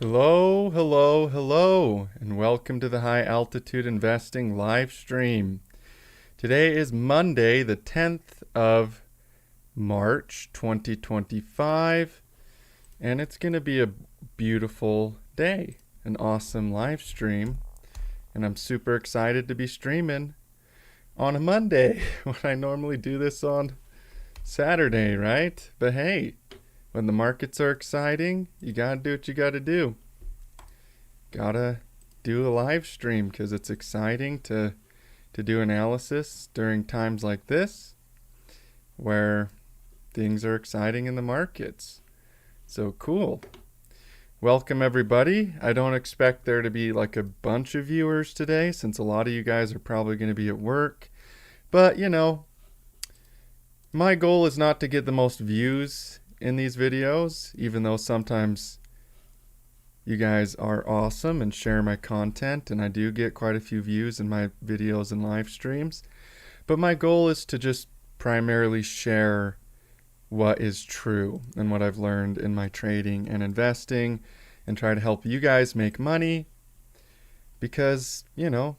Hello, hello, hello, and welcome to the High Altitude Investing live stream. Today is Monday, the 10th of March, 2025, and it's going to be a beautiful day, an awesome live stream, and I'm super excited to be streaming on a Monday when I normally do this on Saturday, right? But hey, when the markets are exciting, you gotta do what you gotta do. Gotta do a live stream because it's exciting to do analysis during times like this where things are exciting in the markets. So cool. Welcome everybody. I don't expect there to be like a bunch of viewers today since a lot of you guys are probably going to be at work. But you know, my goal is not to get the most views in these videos, even though sometimes you guys are awesome and share my content, and I do get quite a few views in my videos and live streams. But my goal is to just primarily share what is true and what I've learned in my trading and investing and try to help you guys make money because, you know,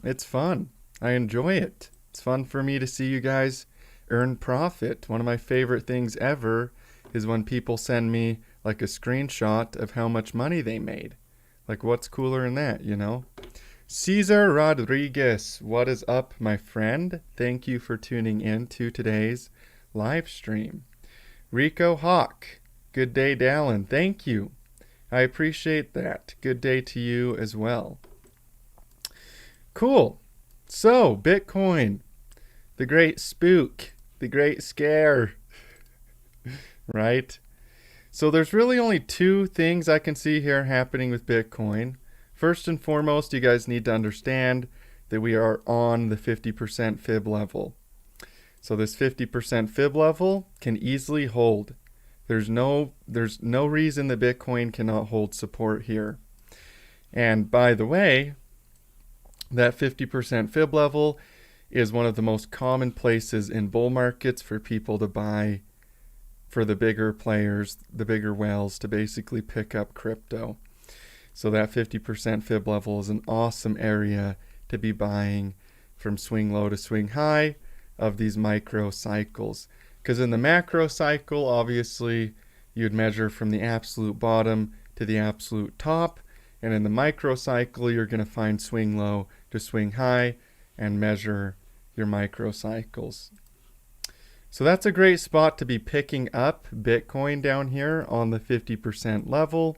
it's fun. I enjoy it. It's fun for me to see you guys earn profit. One of my favorite things ever is when people send me like a screenshot of how much money they made. Like, what's cooler than that, you know? Cesar Rodriguez, what is up, my friend? Thank you for tuning in to today's live stream. Rico Hawk, good day, Dallin. Thank you. I appreciate that. Good day to you as well. Cool. So, Bitcoin, the great spook, the great scare, right? So there's really only two things I can see here happening with Bitcoin. First and foremost, you guys need to understand that we are on the 50% fib level. So this 50% fib level can easily hold. There's no reason that Bitcoin cannot hold support here. And by the way, that 50% fib level is one of the most common places in bull markets for people to buy, for the bigger players, the bigger whales, to basically pick up crypto. So that 50% fib level is an awesome area to be buying from swing low to swing high of these micro cycles. Because in the macro cycle, obviously, you'd measure from the absolute bottom to the absolute top. And in the micro cycle, you're going to find swing low to swing high and measure your micro cycles. So that's a great spot to be picking up Bitcoin down here on the 50% level.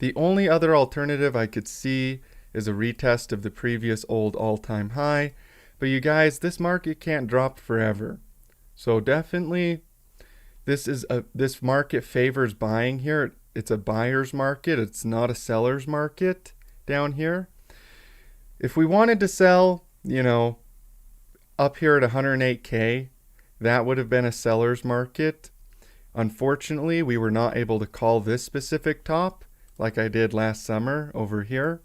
The only other alternative I could see is a retest of the previous old all-time high. But you guys, this market can't drop forever. So definitely this market favors buying here. It's a buyer's market. It's not a seller's market down here. If we wanted to sell, you know, up here at 108K, that would have been a seller's market. Unfortunately, we were not able to call this specific top like I did last summer over here.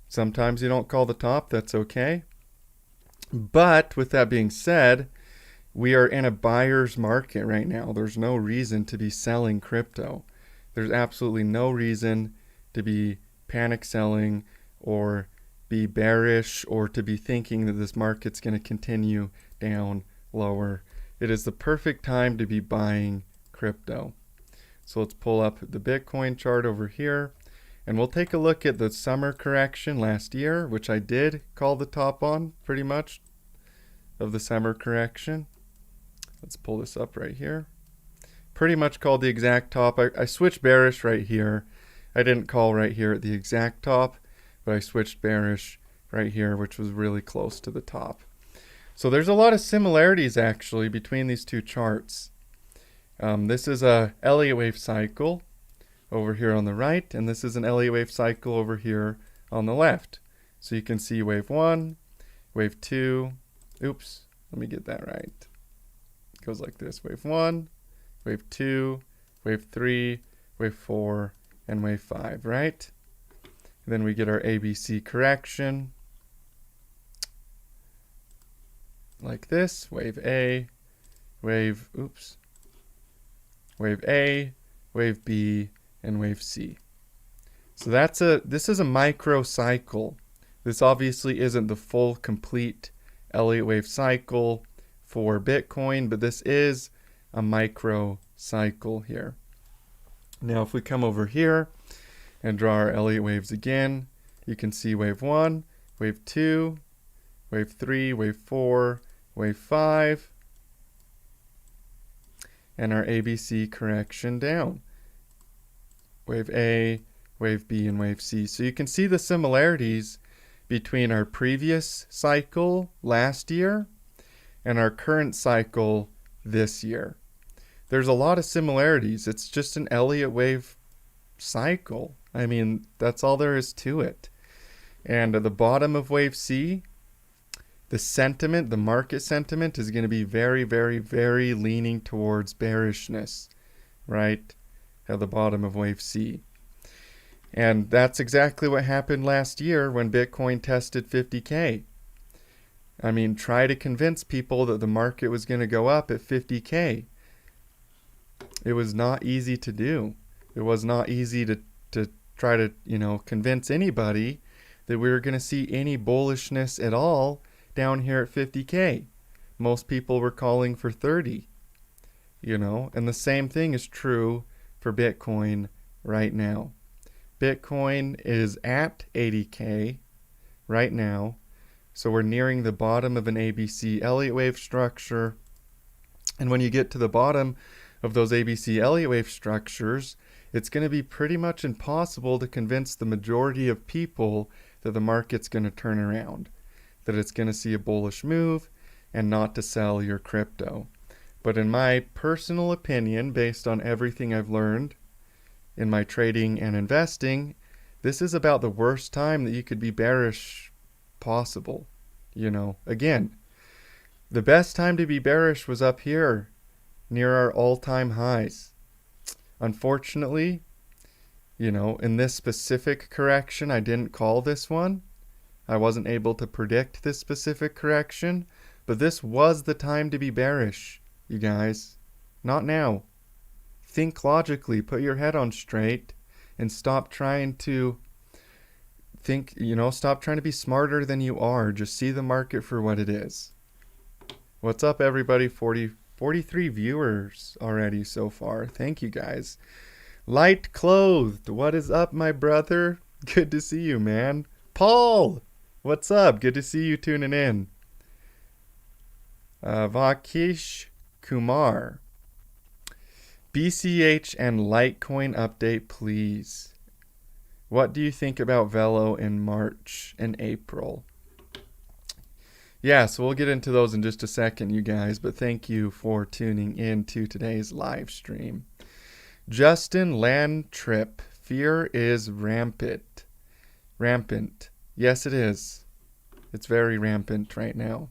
Sometimes you don't call the top, that's okay. But with that being said, we are in a buyer's market right now. There's no reason to be selling crypto. There's absolutely no reason to be panic selling or be bearish or to be thinking that this market's going to continue down lower. It is the perfect time to be buying crypto. So let's pull up the Bitcoin chart over here and we'll take a look at the summer correction last year, which I did call the top on pretty much of the summer correction. Let's pull this up right here. Pretty much called the exact top. I switched bearish right here. I didn't call right here at the exact top, but I switched bearish right here, which was really close to the top. So there's a lot of similarities actually between these two charts. This is a Elliot wave cycle over here on the right, and this is an Elliot wave cycle over here on the left. So you can see wave 1, wave 2, oops, let me get that right. It goes like this, wave 1, wave 2, wave 3, wave 4, and wave 5, right? And then we get our ABC correction. Like this, wave A, wave A, wave B, and wave C. So this is a micro cycle. This obviously isn't the full complete Elliott wave cycle for Bitcoin, but this is a micro cycle here. Now if we come over here and draw our Elliott waves again, you can see wave 1, wave 2, wave 3, wave 4, wave 5, and our ABC correction down. Wave A, wave B, and wave C. So you can see the similarities between our previous cycle last year and our current cycle this year. There's a lot of similarities. It's just an Elliott wave cycle. I mean, that's all there is to it. And at the bottom of wave C, the sentiment, the market sentiment is going to be very, very, very leaning towards bearishness, right? At the bottom of wave C. And that's exactly what happened last year when Bitcoin tested 50K. I mean, try to convince people that the market was going to go up at 50K. It was not easy to do. It was not easy to try to, convince anybody that we were going to see any bullishness at all down here at 50K. Most people were calling for 30, and the same thing is true for Bitcoin right now. Bitcoin is at 80K right now. So we're nearing the bottom of an ABC Elliott wave structure. And when you get to the bottom of those ABC Elliott wave structures, it's going to be pretty much impossible to convince the majority of people that the market's going to turn around, that it's going to see a bullish move and not to sell your crypto. But in my personal opinion, based on everything I've learned in my trading and investing, this is about the worst time that you could be bearish possible. Again, the best time to be bearish was up here near our all-time highs. Unfortunately, in this specific correction, I didn't call this one. I wasn't able to predict this specific correction, but this was the time to be bearish, you guys. Not now. Think logically, put your head on straight, and stop trying to stop trying to be smarter than you are. Just see the market for what it is. What's up, everybody? 43 viewers already so far. Thank you, guys. Light Clothed, what is up, my brother? Good to see you, man. Paul, what's up? Good to see you tuning in. Vakish Kumar, BCH and Litecoin update, please. What do you think about Velo in March and April? Yeah, so we'll get into those in just a second, you guys, but thank you for tuning in to today's live stream. Justin Landtrip, fear is rampant. Rampant. Yes, it is. It's very rampant right now.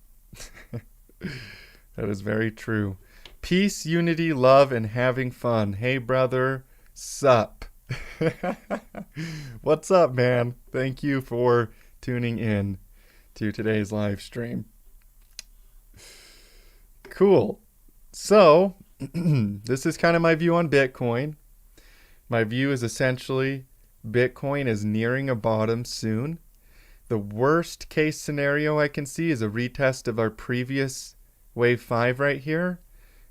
That is very true. Peace, unity, love, and having fun. Hey, brother, sup? What's up, man? Thank you for tuning in to today's live stream. Cool. So, this is kind of my view on Bitcoin. My view is essentially Bitcoin is nearing a bottom soon. The worst case scenario I can see is a retest of our previous wave 5 right here,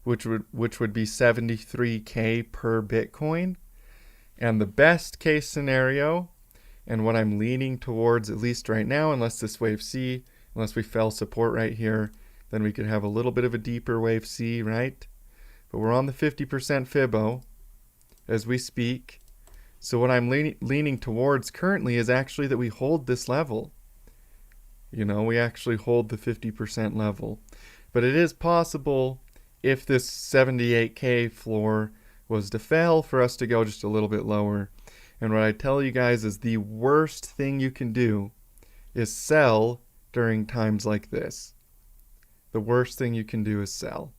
which would be 73K per Bitcoin. And the best case scenario, and what I'm leaning towards, at least right now, unless this wave C, unless we fell support right here, then we could have a little bit of a deeper wave C, right? But we're on the 50% Fibo as we speak. So what I'm leaning towards currently is actually that we hold this level. We actually hold the 50% level. But it is possible, if this 78K floor was to fail, for us to go just a little bit lower. And what I tell you guys is the worst thing you can do is sell during times like this. The worst thing you can do is sell.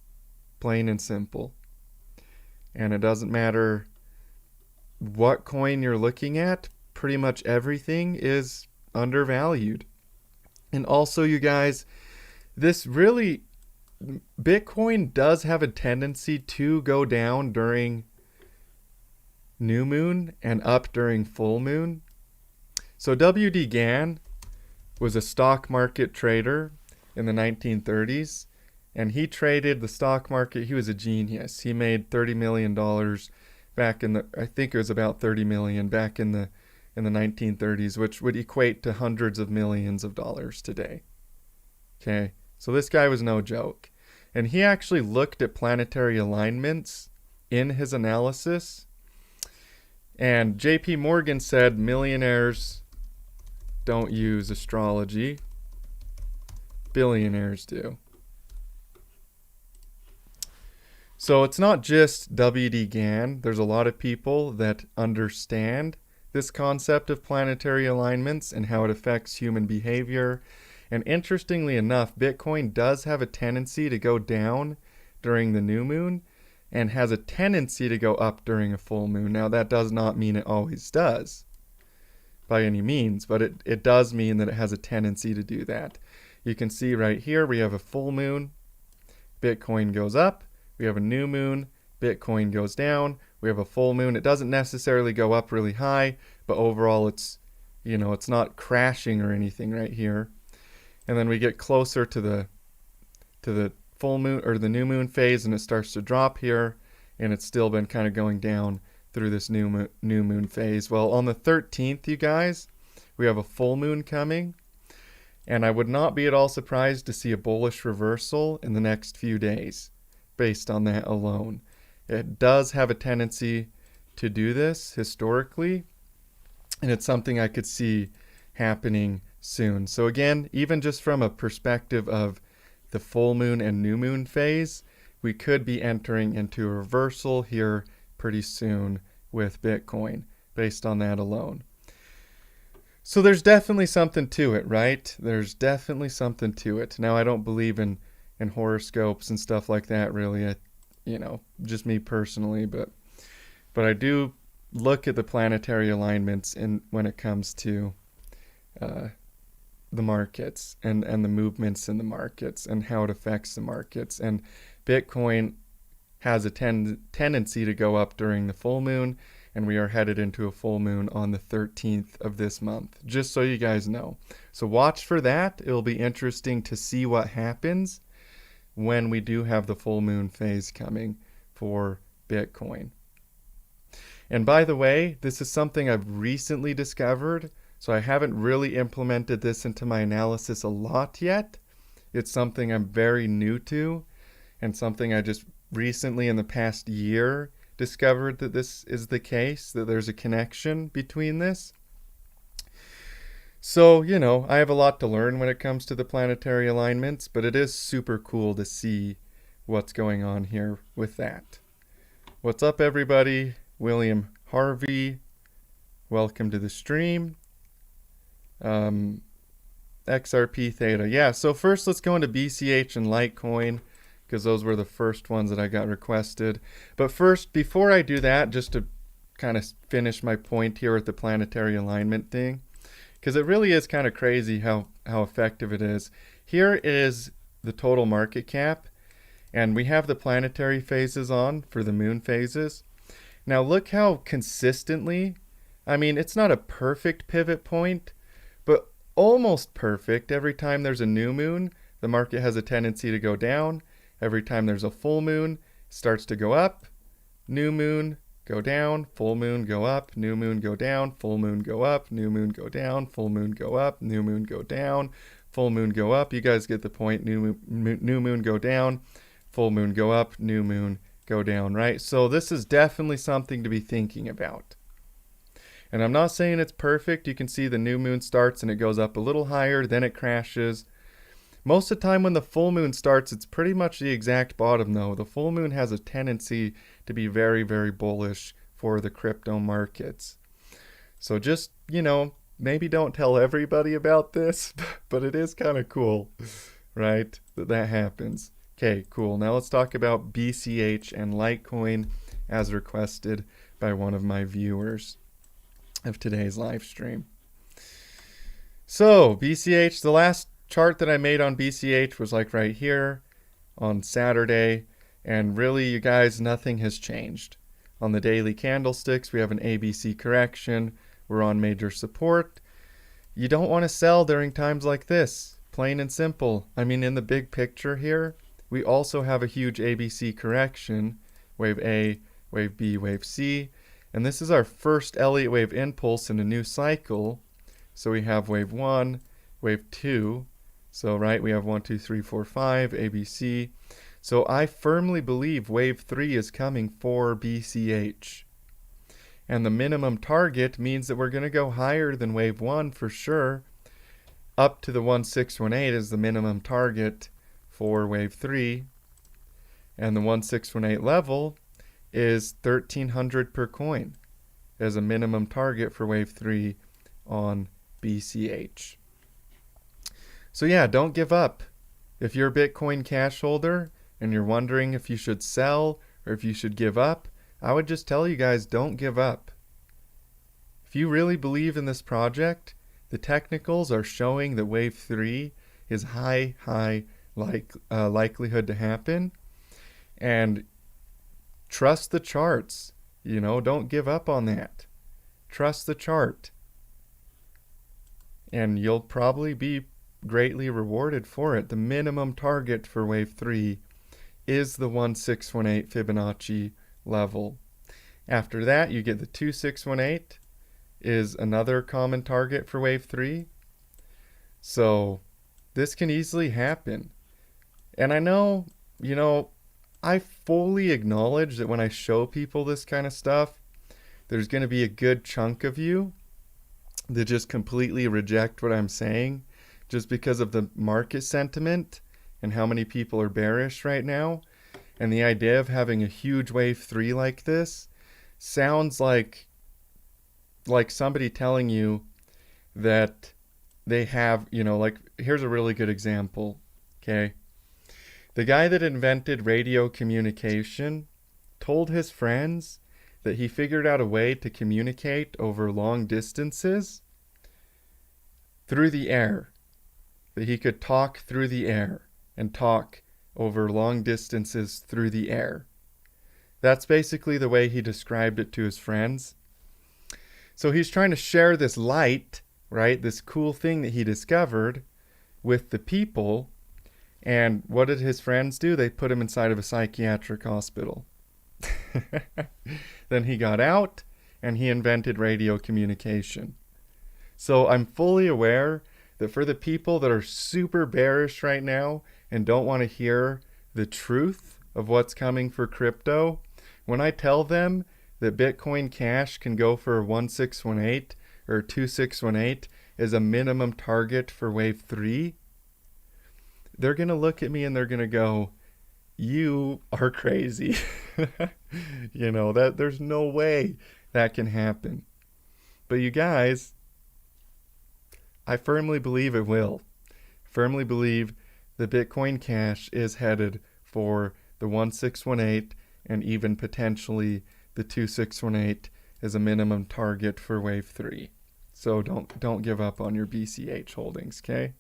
Plain and simple. And it doesn't matter what coin you're looking at, pretty much everything is undervalued. And also, you guys, Bitcoin does have a tendency to go down during new moon and up during full moon. So W.D. Gann was a stock market trader in the 1930s, and he traded the stock market. He was a genius. He made $30 million back in the, I think it was about 30 million back in the 1930s, which would equate to hundreds of millions of dollars today. Okay, so this guy was no joke. And he actually looked at planetary alignments in his analysis. And J.P. Morgan said millionaires don't use astrology. Billionaires do. So it's not just W.D. Gann. There's a lot of people that understand this concept of planetary alignments and how it affects human behavior. And interestingly enough, Bitcoin does have a tendency to go down during the new moon and has a tendency to go up during a full moon. Now, that does not mean it always does by any means, but it does mean that it has a tendency to do that. You can see right here, we have a full moon, Bitcoin goes up. We have a new moon, Bitcoin goes down. We have a full moon. It doesn't necessarily go up really high, but overall it's, you know, it's not crashing or anything right here. And then we get closer to the full moon or the new moon phase, and it starts to drop here, and it's still been kind of going down through this new moon phase. Well, on the 13th, you guys, we have a full moon coming, and I would not be at all surprised to see a bullish reversal in the next few days based on that alone. It does have a tendency to do this historically, and it's something I could see happening soon. So again, even just from a perspective of the full moon and new moon phase, we could be entering into a reversal here pretty soon with Bitcoin based on that alone. So there's definitely something to it, right? There's definitely something to it. Now, I don't believe in horoscopes and stuff like that, really. You know, just me personally, but I do look at the planetary alignments when it comes to the markets and the movements in the markets and how it affects the markets. And Bitcoin has a tendency to go up during the full moon, and we are headed into a full moon on the 13th of this month, just so you guys know. So watch for that. It'll be interesting to see what happens when we do have the full moon phase coming for Bitcoin. And by the way, this is something I've recently discovered, so I haven't really implemented this into my analysis a lot yet. It's something I'm very new to, and something I just recently in the past year discovered that this is the case, that there's a connection between this. So, you know, I have a lot to learn when it comes to the planetary alignments, but it is super cool to see what's going on here with that. What's up, everybody? William Harvey, welcome to the stream. XRP Theta. Yeah, so first let's go into BCH and Litecoin, because those were the first ones that I got requested. But first, before I do that, just to kind of finish my point here with the planetary alignment thing, because it really is kind of crazy how effective it is. Here is the total market cap, and we have the planetary phases on for the moon phases. Now look how consistently, I mean, it's not a perfect pivot point, but almost perfect. Every time there's a new moon, the market has a tendency to go down. Every time there's a full moon, it starts to go up. New moon, go down. Full moon, go up. New moon, go down. Full moon, go up. New moon, go down. Full moon, go up. New moon, go down. Full moon, go up. You guys get the point. New moon, go down. Full moon, go up. New moon, go down, right? So this is definitely something to be thinking about. And I'm not saying it's perfect. You can see the new moon starts and it goes up a little higher, then it crashes. Most of the time when the full moon starts, it's pretty much the exact bottom though. The full moon has a tendency to be very, very bullish for the crypto markets. So just, you know, maybe don't tell everybody about this, but it is kind of cool, right? That happens. Okay, cool. Now let's talk about BCH and Litecoin as requested by one of my viewers of today's live stream. So BCH, the last chart that I made on BCH was like right here on Saturday, and really, you guys, nothing has changed On the daily candlesticks, we have an ABC correction. We're on major support. You don't want to sell during times like this, plain and simple. I mean, in the big picture here, we also have a huge ABC correction, wave A, wave B, wave C, and this is our first Elliott wave impulse in a new cycle. So we have wave 1, wave 2, so right, we have 1, 2, 3, 4, 5, ABC. So I firmly believe wave 3 is coming for BCH. And the minimum target means that we're going to go higher than wave 1 for sure. Up to the 1618 is the minimum target for wave 3. And the 1618 level is 1300 per coin as a minimum target for wave 3 on BCH. So yeah, don't give up. If you're a Bitcoin Cash holder and you're wondering if you should sell or if you should give up, I would just tell you guys, don't give up. If you really believe in this project, the technicals are showing that wave 3 is high likelihood to happen. And trust the charts. You know, don't give up on that. Trust the chart. And you'll probably be greatly rewarded for it. The minimum target for wave 3 is the 1618 Fibonacci level. After that, you get the 2618 is another common target for wave 3. So this can easily happen. And I know, you know, I fully acknowledge that when I show people this kind of stuff, there's going to be a good chunk of you that just completely reject what I'm saying just because of the market sentiment and how many people are bearish right now. And the idea of having a huge wave 3 like this sounds like somebody telling you that they have, you know, like, here's a really good example, okay? The guy that invented radio communication told his friends that he figured out a way to communicate over long distances through the air, that he could talk through the air and talk over long distances through the air. That's basically the way he described it to his friends. So he's trying to share this light, right, this cool thing that he discovered with the people. And what did his friends do? They put him inside of a psychiatric hospital. Then he got out and he invented radio communication. So I'm fully aware that for the people that are super bearish right now and don't want to hear the truth of what's coming for crypto, when I tell them that Bitcoin Cash can go for 1618 or 2618 as a minimum target for wave 3, they're going to look at me and they're going to go, you are crazy. You know, that there's no way that can happen. But you guys, I firmly believe it will. Firmly believe the Bitcoin Cash is headed for the 1618 and even potentially the 2618 as a minimum target for wave 3. So don't give up on your BCH holdings, okay?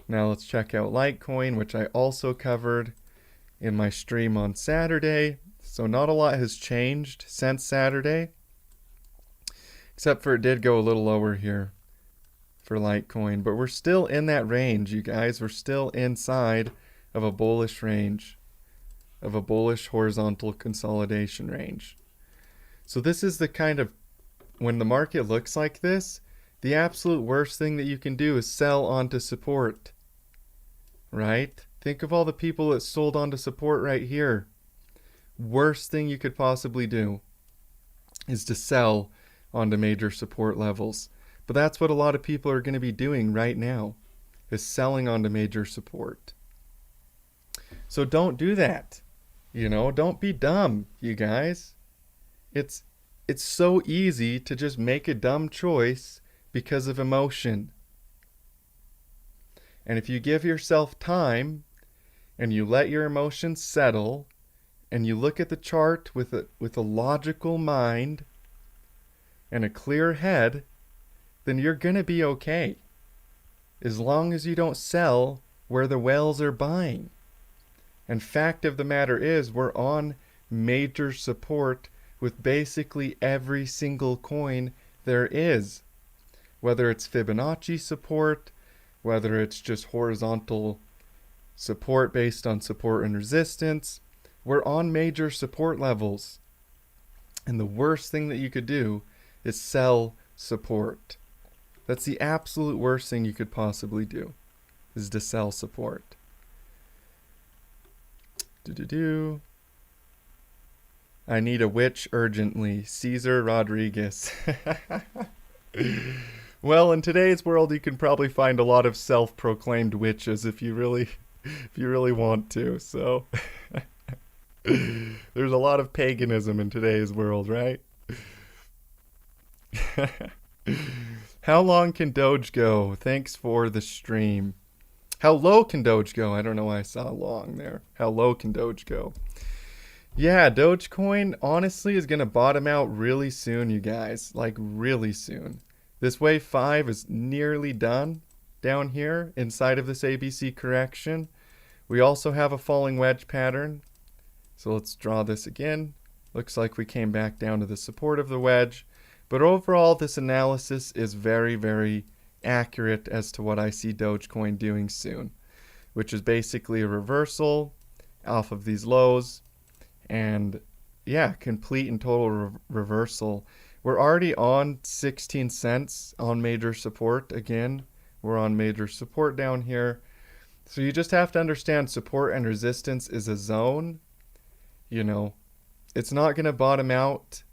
Now let's check out Litecoin, which I also covered in my stream on Saturday. So not a lot has changed since Saturday, except for it did go a little lower here for Litecoin. But we're still in that range, you guys. We're still inside of a bullish range, of a bullish horizontal consolidation range. So this is the kind of, when the market looks like this, the absolute worst thing that you can do is sell onto support, right? Think of all the people that sold onto support right here. Worst thing you could possibly do is to sell onto major support levels. But that's what a lot of people are going to be doing right now, is selling onto major support. So don't do that. You know, don't be dumb, you guys. It's so easy to just make a dumb choice because of emotion. And if you give yourself time and you let your emotions settle and you look at the chart with a logical mind and a clear head, then you're going to be okay. As long as you don't sell where the whales are buying. And fact of the matter is, we're on major support with basically every single coin there is. Whether it's Fibonacci support, whether it's just horizontal support based on support and resistance, we're on major support levels. And the worst thing that you could do is sell support. That's the absolute worst thing you could possibly do, is to sell support. I need a witch urgently. Cesar Rodriguez. Well, in today's world, you can probably find a lot of self-proclaimed witches if you really want to. So there's a lot of paganism in today's world, right? How long can Doge go? Thanks for the stream. How low can Doge go? I don't know why I saw long there. How low can Doge go? Yeah, Dogecoin honestly is going to bottom out really soon, you guys. Like really soon. This wave 5 is nearly done down here inside of this ABC correction. We also have a falling wedge pattern. So let's draw this again. Looks like we came back down to the support of the wedge. But overall, this analysis is very, very accurate as to what I see Dogecoin doing soon, which is basically a reversal off of these lows. And yeah, complete and total reversal. We're already on 16 cents on major support. Again, we're on major support down here. So you just have to understand support and resistance is a zone. You know, it's not going to bottom out.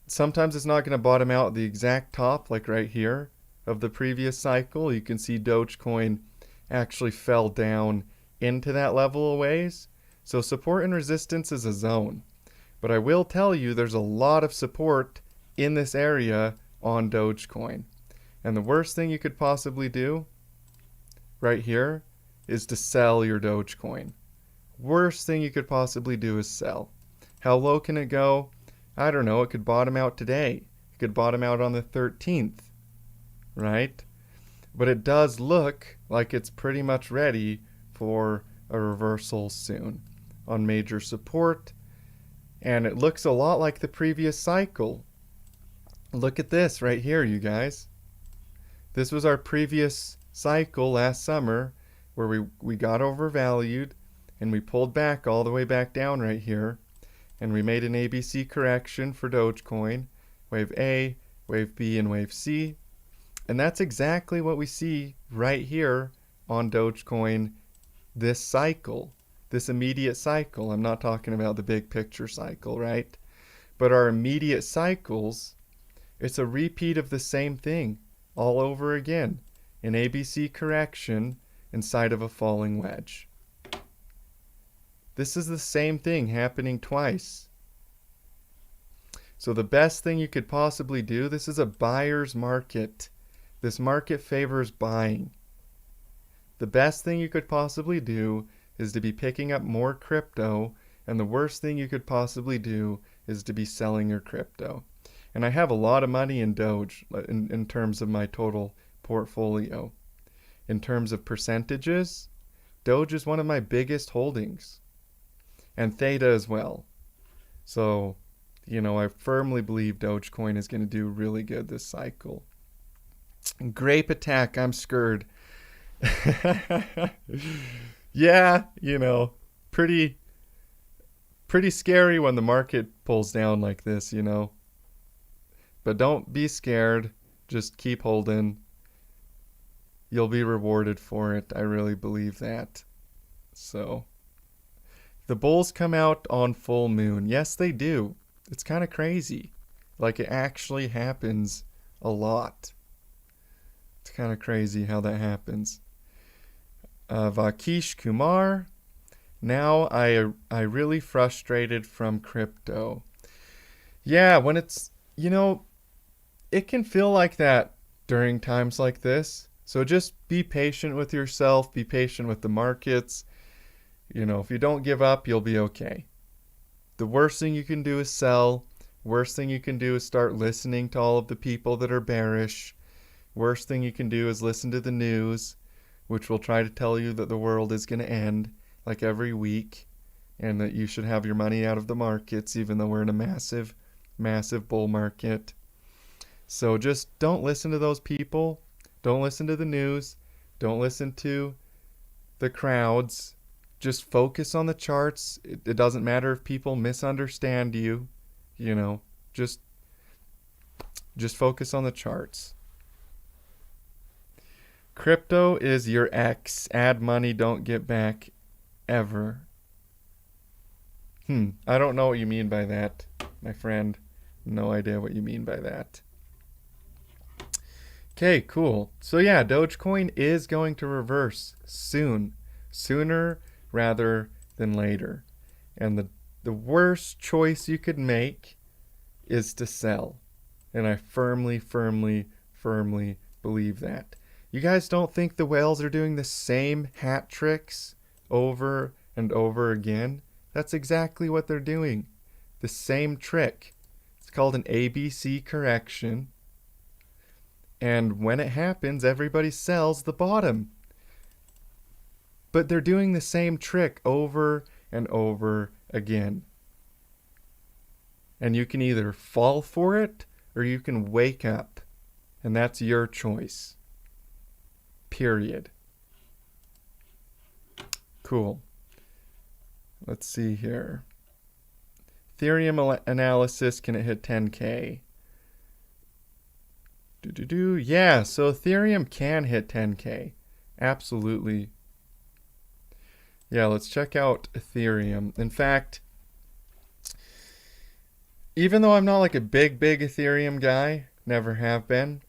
Sometimes it's not going to bottom out at the exact top, like right here, of the previous cycle. You can see Dogecoin actually fell down into that level a ways. So support and resistance is a zone. But I will tell you there's a lot of support in this area on Dogecoin. And the worst thing you could possibly do right here is to sell your Dogecoin. Worst thing you could possibly do is sell. How low can it go? I don't know. It could bottom out today. It could bottom out on the 13th, right? But it does look like it's pretty much ready for a reversal soon on major support. And it looks a lot like the previous cycle. Look at this right here, you guys. This was our previous cycle last summer where we got overvalued and we pulled back all the way back down right here. And we made an ABC correction for Dogecoin, wave A, wave B, and wave C. And that's exactly what we see right here on Dogecoin this cycle, this immediate cycle. I'm not talking about the big picture cycle, right? But our immediate cycles, it's a repeat of the same thing all over again. An ABC correction inside of a falling wedge. This is the same thing happening twice. So the best thing you could possibly do, this is a buyer's market. This market favors buying. The best thing you could possibly do is to be picking up more crypto, and the worst thing you could possibly do is to be selling your crypto. And I have a lot of money in Doge in terms of my total portfolio. In terms of percentages, Doge is one of my biggest holdings. And Theta as well. So, you know, I firmly believe Dogecoin is going to do really good this cycle. Grape attack, I'm scared. Yeah, you know, pretty scary when the market pulls down like this, you know. But don't be scared. Just keep holding. You'll be rewarded for it. I really believe that. So, the bulls come out on full moon. Yes, they do. It's kind of crazy. Like, it actually happens a lot. It's kind of crazy how that happens. Vakish Kumar. Now I really frustrated from crypto. Yeah, when it's, you know, it can feel like that during times like this. So just be patient with yourself. Be patient with the markets. You know, if you don't give up, you'll be okay. The worst thing you can do is sell. Worst thing you can do is start listening to all of the people that are bearish. Worst thing you can do is listen to the news, which will try to tell you that the world is going to end like every week. and that you should have your money out of the markets, even though we're in a massive, massive bull market. So just don't listen to those people. Don't listen to the news. Don't listen to the crowds. Just focus on the charts. It doesn't matter if people misunderstand you. You know, just focus on the charts. Crypto is your ex. Add money, don't get back ever. I don't know what you mean by that, my friend. No idea what you mean by that. Okay, cool. So yeah, Dogecoin is going to reverse soon. Sooner rather than later. And the worst choice you could make is to sell. And I firmly, firmly, firmly believe that. You guys don't think the whales are doing the same hat tricks over and over again? That's exactly what they're doing. The same trick. It's called an ABC correction. And when it happens, everybody sells the bottom. But they're doing the same trick over and over again. And you can either fall for it or you can wake up. And that's your choice. Period. Cool. Let's see here. Ethereum analysis, can it hit 10K? Yeah, so Ethereum can hit 10K. Absolutely. Yeah, let's check out Ethereum. In fact, even though I'm not like a big Ethereum guy, never have been,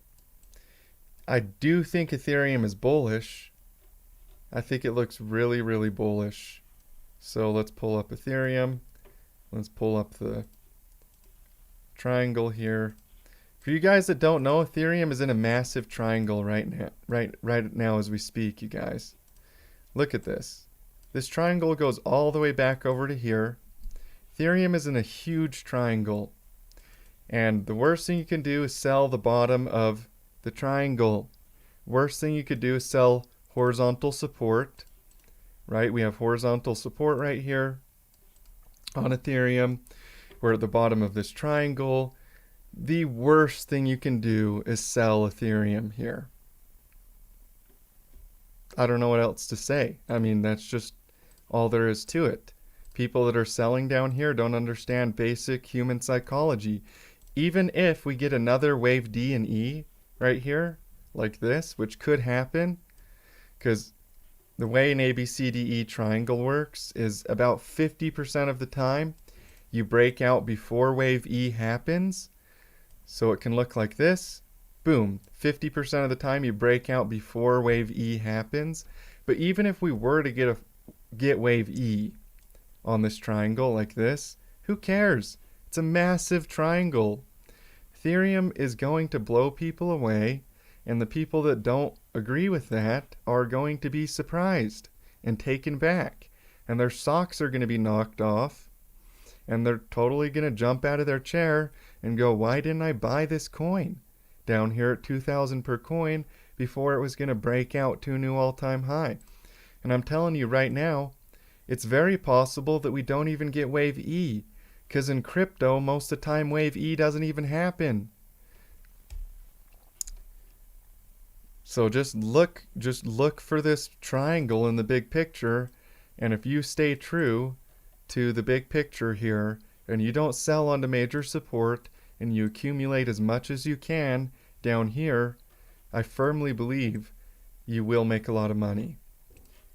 I do think Ethereum is bullish. I think it looks really, really bullish. So let's pull up Ethereum. Let's pull up the triangle here. For you guys that don't know, Ethereum is in a massive triangle right now as we speak, you guys. Look at this. This triangle goes all the way back over to here. Ethereum is in a huge triangle. And the worst thing you can do is sell the bottom of the triangle. Worst thing you could do is sell horizontal support. Right? We have horizontal support right here on Ethereum. We're at the bottom of this triangle. The worst thing you can do is sell Ethereum here. I don't know what else to say. I mean, that's just all there is to it. People that are selling down here don't understand basic human psychology. Even if we get another wave D and E right here, like this, which could happen, because the way an ABCDE triangle works is about 50% of the time you break out before wave E happens. So it can look like this. Boom. 50% of the time you break out before wave E happens. But even if we were to get wave E on this triangle like this, who cares? It's a massive triangle. Ethereum is going to blow people away, and the people that don't agree with that are going to be surprised and taken back. And their socks are going to be knocked off, and they're totally going to jump out of their chair and go, why didn't I buy this coin down here at 2,000 per coin before it was going to break out to a new all-time high? And I'm telling you right now, it's very possible that we don't even get wave E, because in crypto, most of the time wave E doesn't even happen. So just look for this triangle in the big picture, and if you stay true to the big picture here, and you don't sell onto major support, and you accumulate as much as you can down here, I firmly believe you will make a lot of money.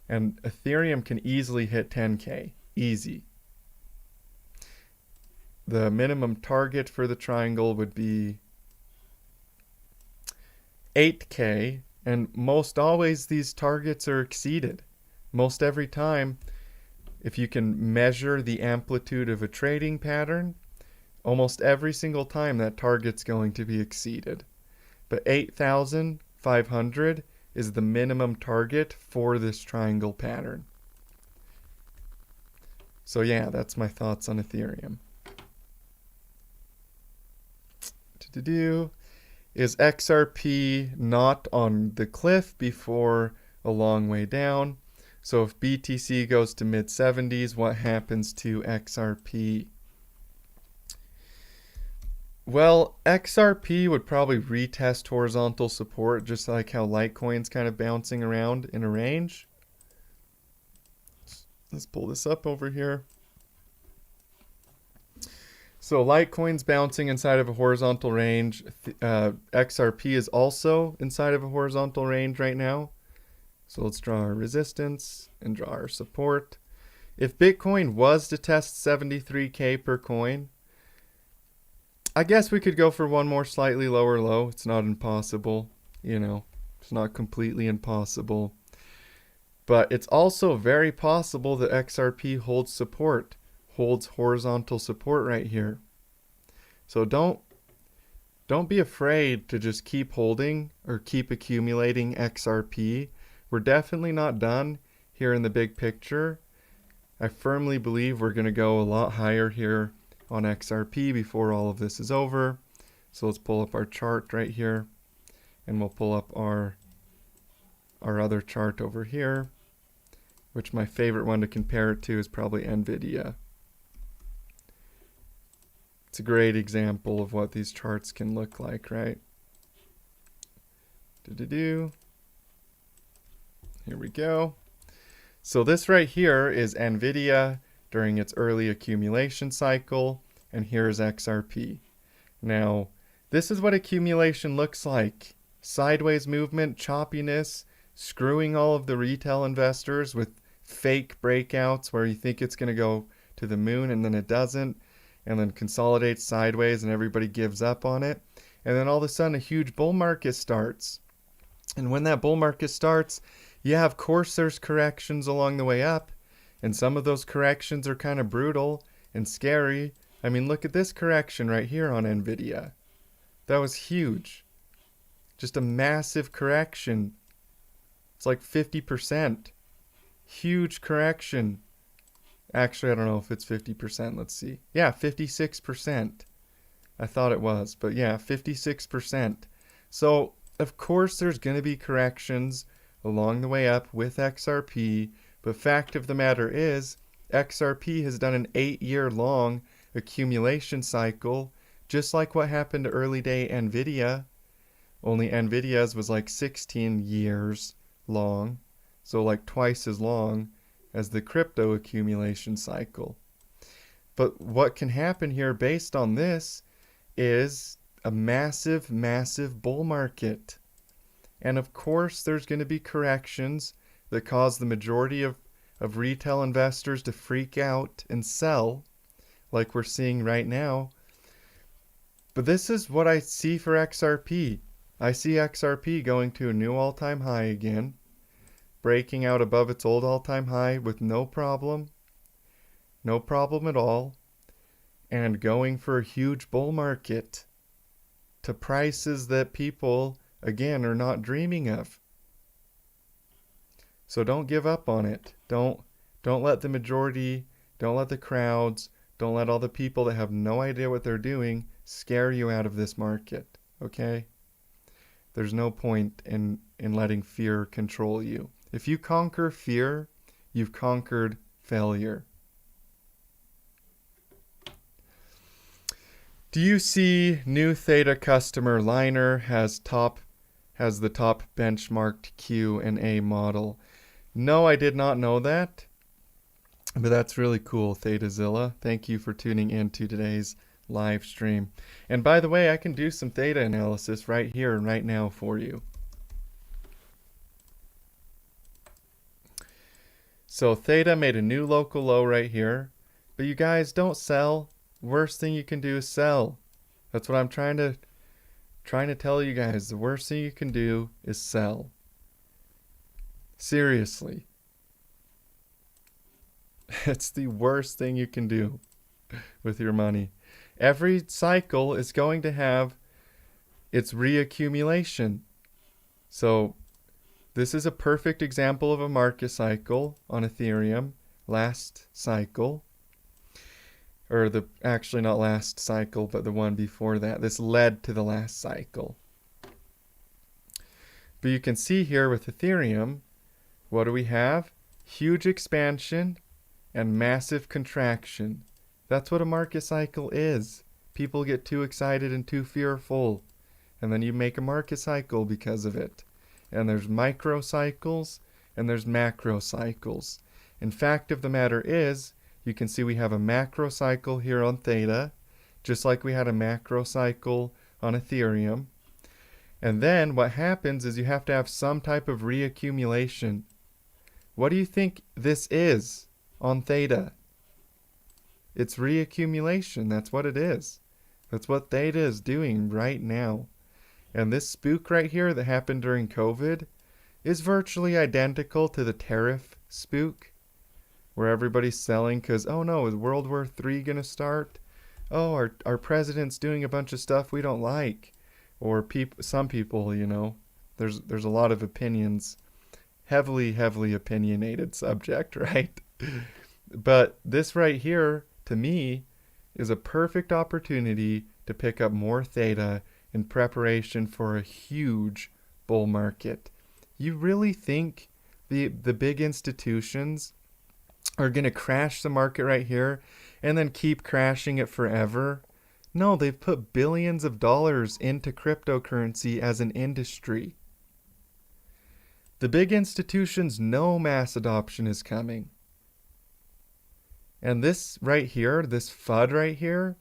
And Ethereum can easily hit 10K. Easy. The minimum target for the triangle would be 8K, and most always these targets are exceeded. Most every time, if you can measure the amplitude of a trading pattern, almost every single time that target's going to be exceeded. But 8,500 is the minimum target for this triangle pattern. So yeah, that's my thoughts on Ethereum. Is XRP not on the cliff before a long way down? So if BTC goes to mid 70s, what happens to XRP? Well, XRP would probably retest horizontal support, just like how Litecoin's kind of bouncing around in a range. Let's pull this up over here. So Litecoin's bouncing inside of a horizontal range. XRP is also inside of a horizontal range right now. So let's draw our resistance and draw our support. If Bitcoin was to test 73K per coin, I guess we could go for one more slightly lower low. It's not impossible, you know, it's not completely impossible. But it's also very possible that XRP holds support, holds horizontal support right here. So don't be afraid to just keep holding or keep accumulating XRP. We're definitely not done here in the big picture. I firmly believe we're going to go a lot higher here on XRP before all of this is over. So let's pull up our chart right here, and we'll pull up our other chart over here, which my favorite one to compare it to is probably NVIDIA. It's a great example of what these charts can look like, right? Here we go. So this right here is NVIDIA during its early accumulation cycle, and here's XRP. Now, this is what accumulation looks like. Sideways movement, choppiness, screwing all of the retail investors with fake breakouts where you think it's going to go to the moon and then it doesn't, and then consolidates sideways and everybody gives up on it. And then all of a sudden a huge bull market starts. And when that bull market starts, yeah, of course there's corrections along the way up, and some of those corrections are kind of brutal and scary. I mean, look at this correction right here on NVIDIA. That was huge. Just a massive correction. It's like 50%. Huge correction. Actually, I don't know if it's 50%. Let's see. Yeah, 56%. I thought it was, but yeah, 56%. So, of course, there's going to be corrections along the way up with XRP, but fact of the matter is, XRP has done an 8-year long accumulation cycle, just like what happened to early day NVIDIA, only NVIDIA's was like 16 years long, so like twice as long as the crypto accumulation cycle. But what can happen here based on this is a massive, massive bull market. And of course, there's going to be corrections that cause the majority of retail investors to freak out and sell, like we're seeing right now. But this is what I see for XRP. I see XRP going to a new all-time high again, breaking out above its old all-time high with no problem at all, and going for a huge bull market to prices that people, again, are not dreaming of. So don't give up on it. Don't let the majority, don't let the crowds, don't let all the people that have no idea what they're doing scare you out of this market, okay? There's no point in letting fear control you. If you conquer fear, you've conquered failure. Do you see new Theta customer Liner has the top benchmarked Q and A model? No, I did not know that, but that's really cool, ThetaZilla. Thank you for tuning in to today's live stream. And by the way, I can do some Theta analysis right here and right now for you. So Theta made a new local low right here, but you guys don't sell. Worst thing you can do is sell. That's what I'm trying to tell you guys. The worst thing you can do is sell. Seriously. It's the worst thing you can do with your money. Every cycle is going to have its reaccumulation. So this is a perfect example of a market cycle on Ethereum. Last cycle. Or actually not last cycle, but the one before that. This led to the last cycle. But you can see here with Ethereum, what do we have? huge expansion and massive contraction. That's what a market cycle is. People get too excited and too fearful, and then you make a market cycle because of it. And there's micro cycles and there's macro cycles. In fact of the matter is, you can see we have a macro cycle here on Theta, just like we had a macro cycle on Ethereum. And then what happens is you have to have some type of reaccumulation. What do you think this is on Theta? It's reaccumulation. That's what it is. That's what Theta is doing right now. And this spook right here that happened during COVID is virtually identical to the tariff spook, where everybody's selling because, oh no, is World War III going to start? Oh, our president's doing a bunch of stuff we don't like. Or some people, you know, there's a lot of opinions. Heavily opinionated subject, right? But this right here, to me, is a perfect opportunity to pick up more Theta in preparation for a huge bull market. You really think the big institutions are going to crash the market right here and then keep crashing it forever? No, they've put billions of dollars into cryptocurrency as an industry. The big institutions know mass adoption is coming. And this right here, this FUD right here,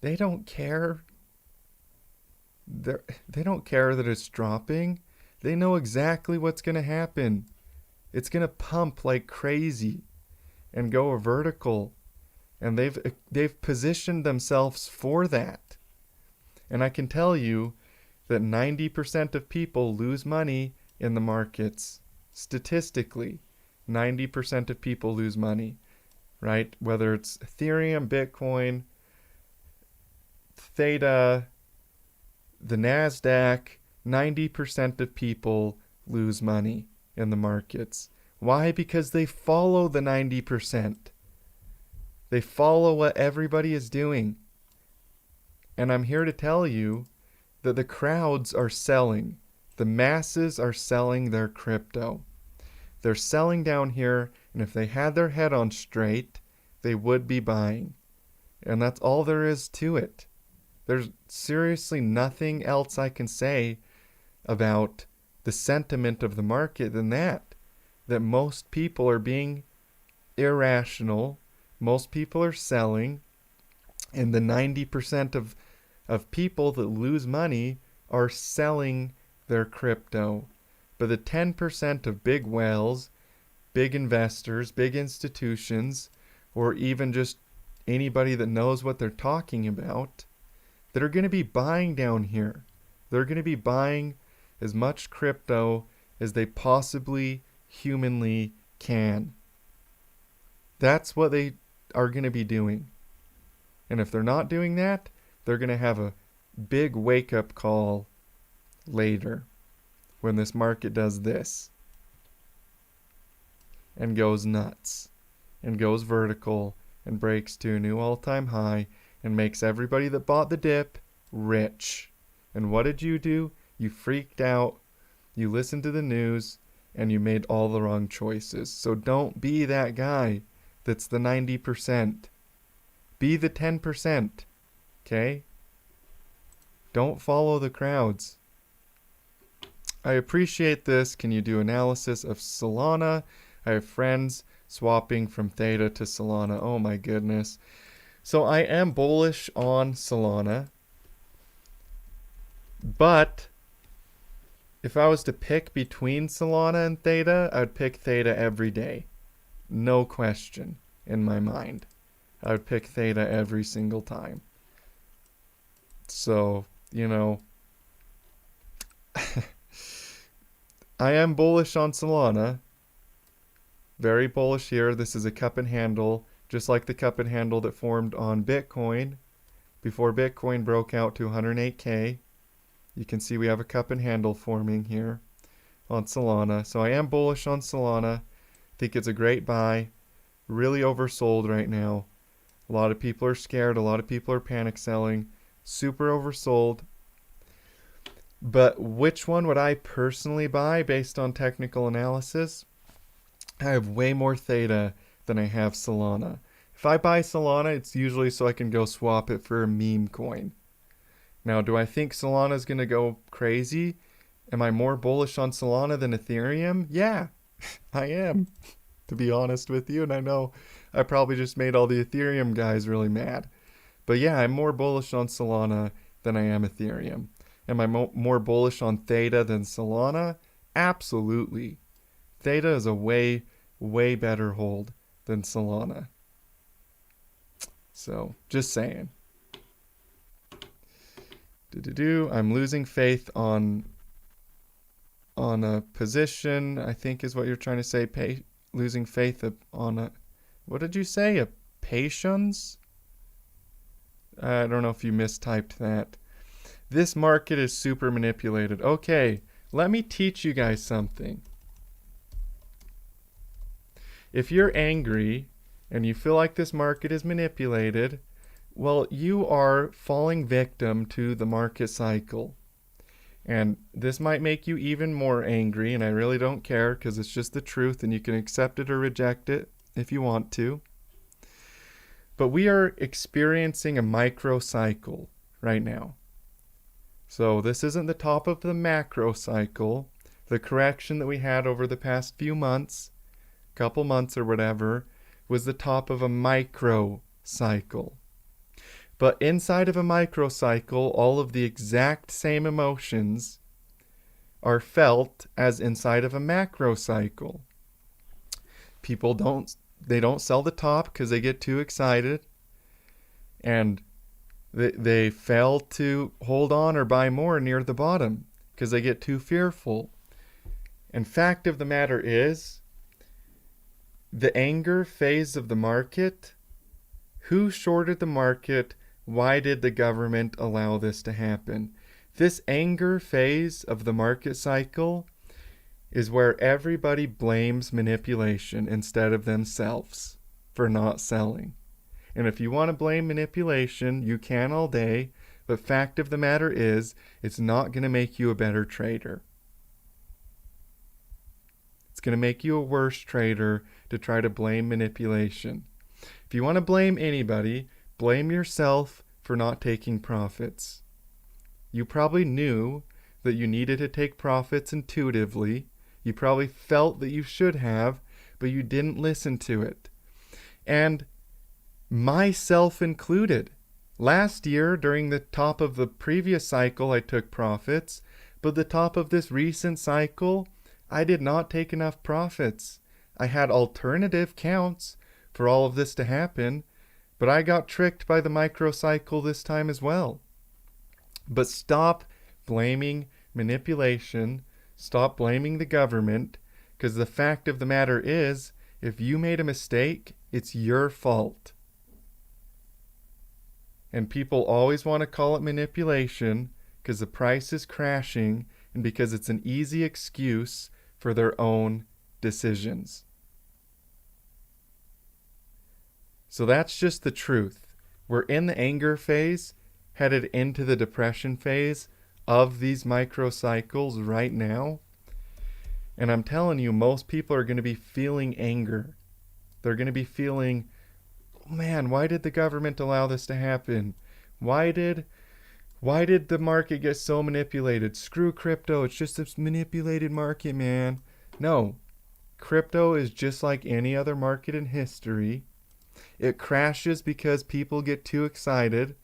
they don't care. They don't care that it's dropping. They know exactly what's going to happen. It's going to pump like crazy and go vertical. And they've positioned themselves for that. And I can tell you that 90% of people lose money in the markets. Statistically, 90% of people lose money, right? Whether it's Ethereum, Bitcoin, Theta, the NASDAQ, 90% of people lose money in the markets. Why? Because they follow the 90%. They follow what everybody is doing. And I'm here to tell you that the crowds are selling. The masses are selling their crypto. They're selling down here, and if they had their head on straight, they would be buying. And that's all there is to it. There's seriously nothing else I can say about the sentiment of the market than that. That most people are being irrational. Most people are selling. And the 90% of people that lose money are selling their crypto. But the 10% of big whales, big investors, big institutions, or even just anybody that knows what they're talking about, that are going to be buying down here. They're going to be buying as much crypto as they possibly humanly can. That's what they are going to be doing. And if they're not doing that, they're going to have a big wake-up call later when this market does this and goes nuts and goes vertical and breaks to a new all-time high and makes everybody that bought the dip rich. And what did you do? You freaked out, you listened to the news, and you made all the wrong choices. So don't be that guy that's the 90%. Be the 10%, okay? Don't follow the crowds. I appreciate this. Can you do analysis of Solana? I have friends swapping from Theta to Solana. Oh my goodness. So I am bullish on Solana. But if I was to pick between Solana and Theta, I would pick Theta every day. No question in my mind. I would pick Theta every single time. So, you know, I am bullish on Solana. Very bullish here. This is a cup and handle, just like the cup and handle that formed on Bitcoin before Bitcoin broke out to 108K. You can see we have a cup and handle forming here on Solana. So I am bullish on Solana. Think it's a great buy. Really oversold right now. A lot of people are scared. A lot of people are panic selling. Super oversold. But which one would I personally buy based on technical analysis? I have way more Theta than I have Solana. If I buy Solana, it's usually so I can go swap it for a meme coin. Now, do I think Solana is going to go crazy? Am I more bullish on Solana than Ethereum? Yeah, I am, to be honest with you. And I know I probably just made all the Ethereum guys really mad. But yeah, I'm more bullish on Solana than I am Ethereum. Am I more bullish on Theta than Solana? Absolutely. Theta is a way, way better hold than Solana. So, just saying. I'm losing faith on a position, I think is what you're trying to say. Losing faith on a, what did you say? A patience? I don't know if you mistyped that. This market is super manipulated. Okay, let me teach you guys something. If you're angry and you feel like this market is manipulated, well, you are falling victim to the market cycle. And this might make you even more angry, and I really don't care because it's just the truth and you can accept it or reject it if you want to. But we are experiencing a micro cycle right now. So this isn't the top of the macro cycle. The correction that we had over the past few months, couple months or whatever, was the top of a micro cycle. But inside of a microcycle, all of the exact same emotions are felt as inside of a macro cycle. People don't sell the top because they get too excited, and they fail to hold on or buy more near the bottom because they get too fearful. And fact of the matter is, the anger phase of the market, who shorted the market? Why did the government allow this to happen? This anger phase of the market cycle is where everybody blames manipulation instead of themselves for not selling. And if you want to blame manipulation, you can all day, but fact of the matter is, it's not going to make you a better trader. It's going to make you a worse trader to try to blame manipulation. If you want to blame anybody, blame yourself for not taking profits. You probably knew that you needed to take profits intuitively. You probably felt that you should have, but you didn't listen to it. And myself included. Last year, during the top of the previous cycle, I took profits, but the top of this recent cycle, I did not take enough profits. I had alternative counts for all of this to happen, but I got tricked by the microcycle this time as well. But stop blaming manipulation, stop blaming the government, because the fact of the matter is, if you made a mistake, it's your fault. And people always want to call it manipulation because the price is crashing and because it's an easy excuse for their own decisions. So that's just the truth. We're in the anger phase, headed into the depression phase of these microcycles right now. And I'm telling you, most people are going to be feeling anger. They're going to be feeling, oh man, why did the government allow this to happen? Why did the market get so manipulated? Screw crypto, it's just a manipulated market, man. No, crypto is just like any other market in history. It crashes because people get too excited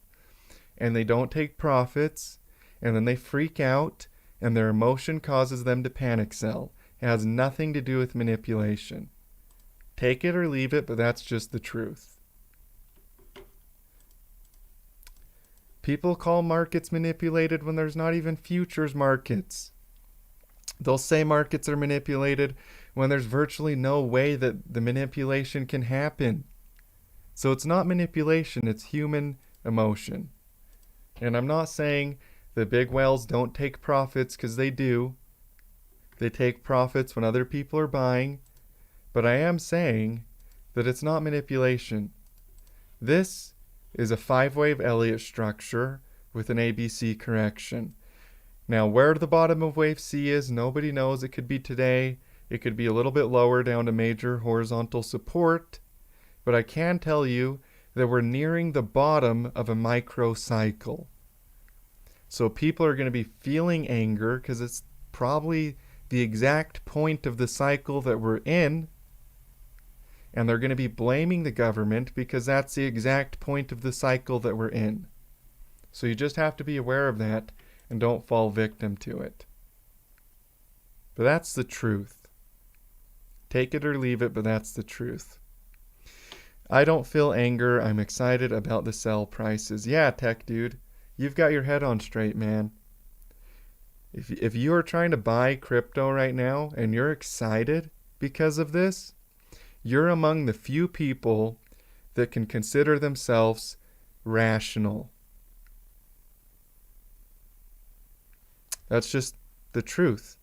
and they don't take profits, and then they freak out and their emotion causes them to panic sell. It has nothing to do with manipulation. Take it or leave it, but that's just the truth. People call markets manipulated when there's not even futures markets. They'll say markets are manipulated when there's virtually no way that the manipulation can happen. So it's not manipulation, it's human emotion. And I'm not saying the big whales don't take profits, because they do. They take profits when other people are buying. But I am saying that it's not manipulation. This is a 5-wave Elliot structure with an ABC correction. Now, where the bottom of wave C is, nobody knows. It could be today. It could be a little bit lower down to major horizontal support, but I can tell you that we're nearing the bottom of a micro cycle. So people are going to be feeling anger because it's probably the exact point of the cycle that we're in, and they're going to be blaming the government because that's the exact point of the cycle that we're in. So you just have to be aware of that and don't fall victim to it. But that's the truth. Take it or leave it, but that's the truth. I don't feel anger. I'm excited about the sell prices. Yeah, tech dude, you've got your head on straight, man. If you are trying to buy crypto right now and you're excited because of this, you're among the few people that can consider themselves rational. That's just the truth.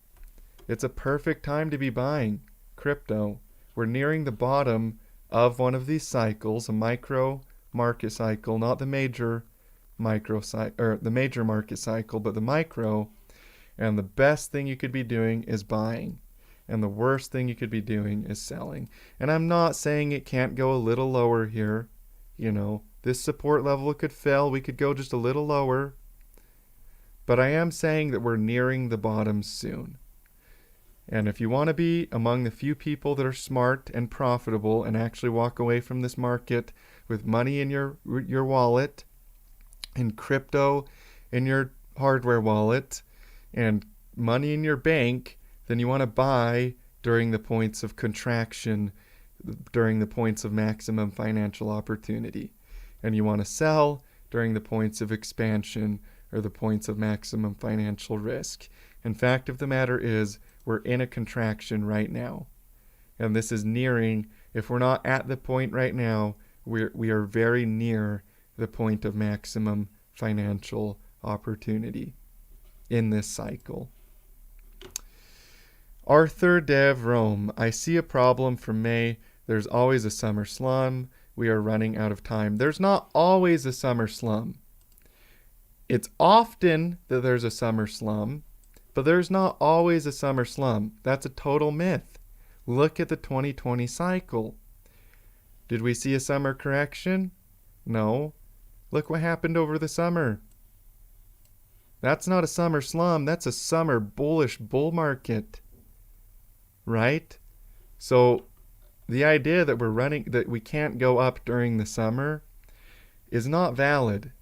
It's a perfect time to be buying crypto. We're nearing the bottom of one of these cycles, a micro market cycle, not the major the major market cycle, but the micro. And the best thing you could be doing is buying. And the worst thing you could be doing is selling. And I'm not saying it can't go a little lower here. You know, this support level could fail. We could go just a little lower. But I am saying that we're nearing the bottom soon. And if you want to be among the few people that are smart and profitable and actually walk away from this market with money in your wallet, and crypto in your hardware wallet, and money in your bank, then you want to buy during the points of contraction, during the points of maximum financial opportunity. And you want to sell during the points of expansion or the points of maximum financial risk. And fact of the matter is, we're in a contraction right now. And this is nearing, if we're not at the point right now, we are very near the point of maximum financial opportunity in this cycle. Arthur Dev Rome, I see a problem for May. There's always a summer slum. We are running out of time. There's not always a summer slum. It's often that there's a summer slum, but there's not always a summer slum. That's a total myth. Look at the 2020 cycle. Did we see a summer correction? No. Look what happened over the summer. That's not a summer slum. That's a summer bullish bull market. Right? So the idea that that we can't go up during the summer is not valid.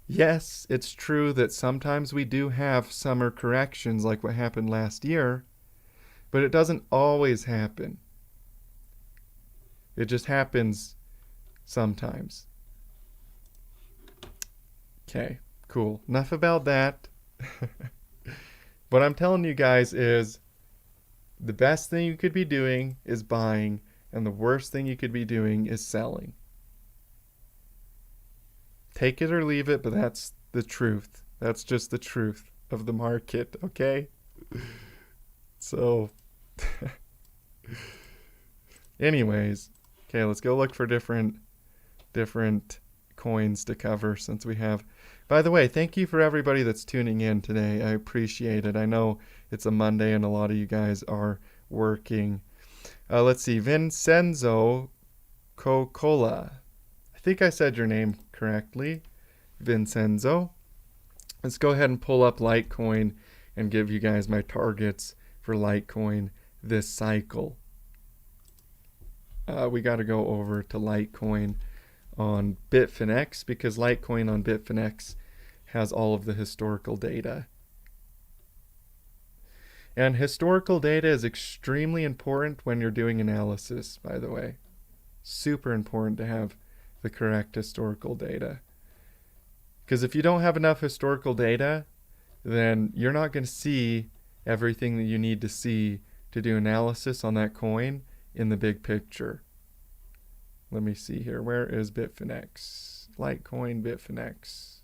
Yes, it's true that sometimes we do have summer corrections like what happened last year, but it doesn't always happen. It just happens sometimes. Okay, cool. Enough about that. What I'm telling you guys is the best thing you could be doing is buying, and the worst thing you could be doing is selling. Take it or leave it, but that's the truth. That's just the truth of the market, okay? So, anyways, okay, let's go look for different coins to cover since we have. By the way, thank you for everybody that's tuning in today. I appreciate it. I know it's a Monday and a lot of you guys are working. Let's see, Vincenzo Cocola. I think I said your name correctly, Vincenzo. Let's go ahead and pull up Litecoin and give you guys my targets for Litecoin this cycle. We got to go over to Litecoin on Bitfinex because Litecoin on Bitfinex has all of the historical data. And historical data is extremely important when you're doing analysis, by the way. Super important to have the correct historical data. Because if you don't have enough historical data, then you're not going to see everything that you need to see to do analysis on that coin in the big picture. Let me see here. Where is Bitfinex? Litecoin, Bitfinex.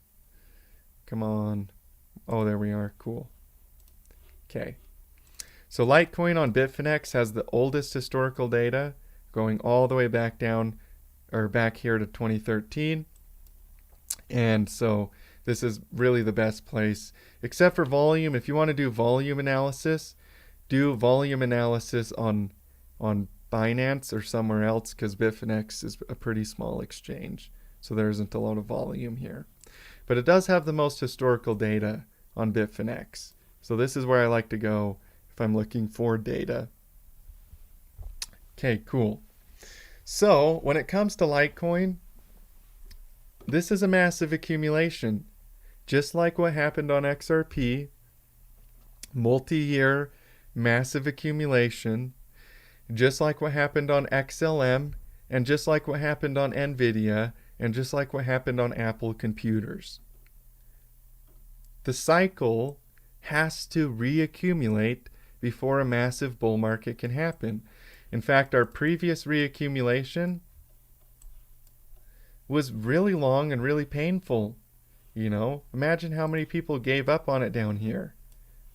Come on. Oh, there we are. Cool. Okay. So Litecoin on Bitfinex has the oldest historical data going all the way back down or back here to 2013. And so this is really the best place, except for volume. If you want to do volume analysis, do volume analysis on Binance or somewhere else, because Bitfinex is a pretty small exchange, so there isn't a lot of volume here. But it does have the most historical data on Bitfinex. So this is where I like to go if I'm looking for data. Okay, cool. So when it comes to Litecoin, this is a massive accumulation. Just like what happened on XRP, multi-year massive accumulation, just like what happened on XLM, and just like what happened on Nvidia, and just like what happened on Apple computers. The cycle has to reaccumulate before a massive bull market can happen. In fact, our previous reaccumulation was really long and really painful. You know, imagine how many people gave up on it down here.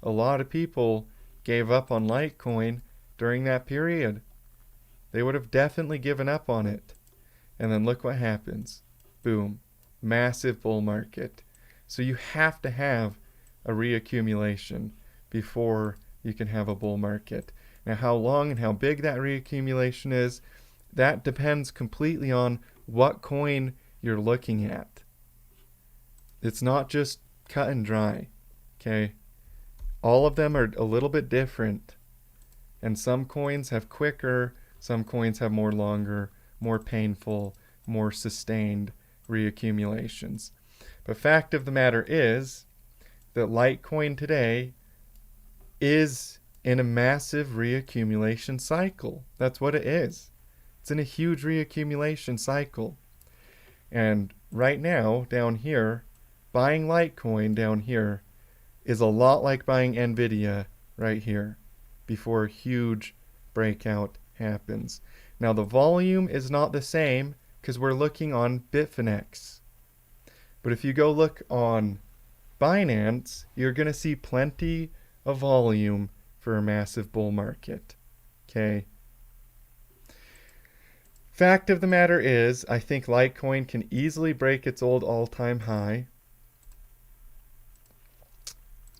A lot of people gave up on Litecoin during that period. They would have definitely given up on it. And then look what happens. Boom. Massive bull market. So you have to have a reaccumulation before you can have a bull market. Now, how long and how big that reaccumulation is, that depends completely on what coin you're looking at. It's not just cut and dry, okay? All of them are a little bit different. And some coins have quicker, some coins have more longer, more painful, more sustained reaccumulations. But fact of the matter is that Litecoin today is in a massive reaccumulation cycle. That's what it is. It's in a huge reaccumulation cycle. And right now, down here, buying Litecoin down here is a lot like buying Nvidia right here before a huge breakout happens. Now the volume is not the same because we're looking on Bitfinex. But if you go look on Binance, you're going to see plenty of volume for a massive bull market. Okay. Fact of the matter is, I think Litecoin can easily break its old all-time high.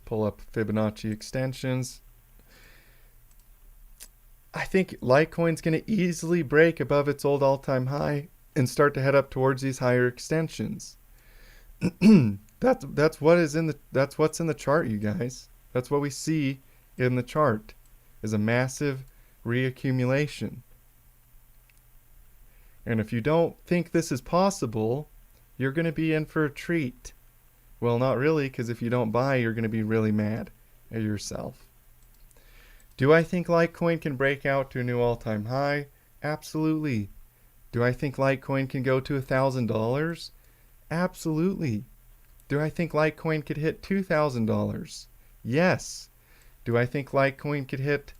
Pull up Fibonacci extensions. I think Litecoin's going to easily break above its old all-time high and start to head up towards these higher extensions. That's what's in the chart, you guys. That's what we see in the chart, is a massive reaccumulation. And if you don't think this is possible, you're going to be in for a treat. Well, not really, because if you don't buy, you're going to be really mad at yourself. Do I think Litecoin can break out to a new all-time high? Absolutely. Do I think Litecoin can go to $1,000? Absolutely. Do I think Litecoin could hit $2,000? Yes. Do I think Litecoin could hit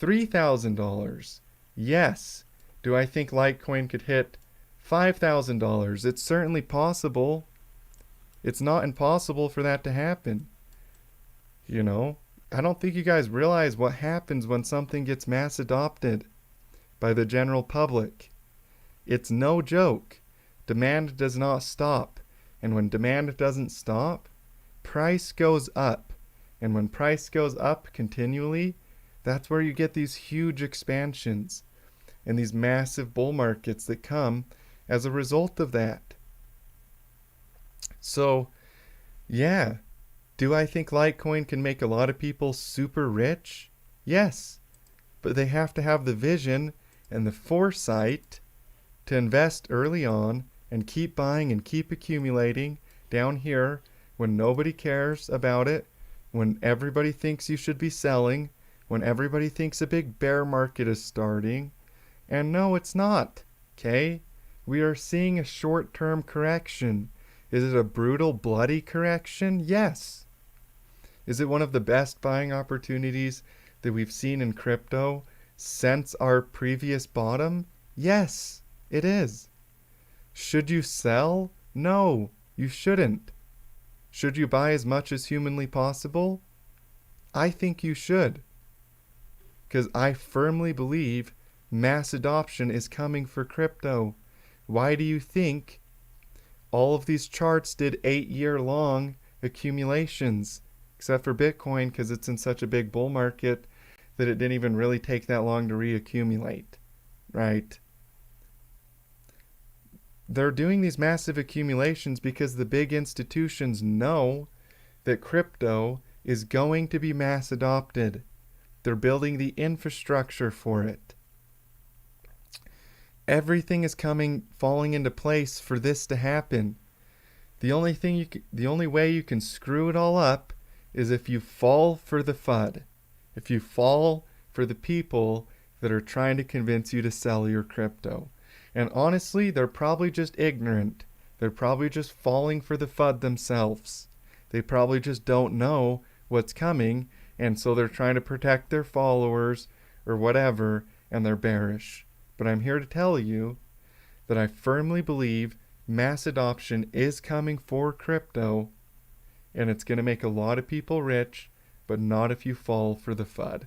$3,000? Yes. Do I think Litecoin could hit $5,000? It's certainly possible. It's not impossible for that to happen. You know, I don't think you guys realize what happens when something gets mass adopted by the general public. It's no joke. Demand does not stop. And when demand doesn't stop, price goes up. And when price goes up continually, that's where you get these huge expansions and these massive bull markets that come as a result of that. So, yeah. Do I think Litecoin can make a lot of people super rich? Yes. But they have to have the vision and the foresight to invest early on and keep buying and keep accumulating down here when nobody cares about it, when everybody thinks you should be selling, when everybody thinks a big bear market is starting. And no, it's not. Okay? We are seeing a short-term correction. Is it a brutal, bloody correction? Yes. Is it one of the best buying opportunities that we've seen in crypto since our previous bottom? Yes, it is. Should you sell? No, you shouldn't. Should you buy as much as humanly possible? I think you should. Because I firmly believe mass adoption is coming for crypto. Why do you think all of these charts did 8-year-long accumulations? Except for Bitcoin, because it's in such a big bull market that it didn't even really take that long to reaccumulate, right? They're doing these massive accumulations because the big institutions know that crypto is going to be mass adopted. They're building the infrastructure for it. Everything is falling into place for this to happen. The only way you can screw it all up is if you fall for the FUD. If you fall for the people that are trying to convince you to sell your crypto. And honestly, they're probably just ignorant. They're probably just falling for the FUD themselves. They probably just don't know what's coming, and so they're trying to protect their followers or whatever, and they're bearish. But I'm here to tell you that I firmly believe mass adoption is coming for crypto, and it's going to make a lot of people rich, but not if you fall for the FUD.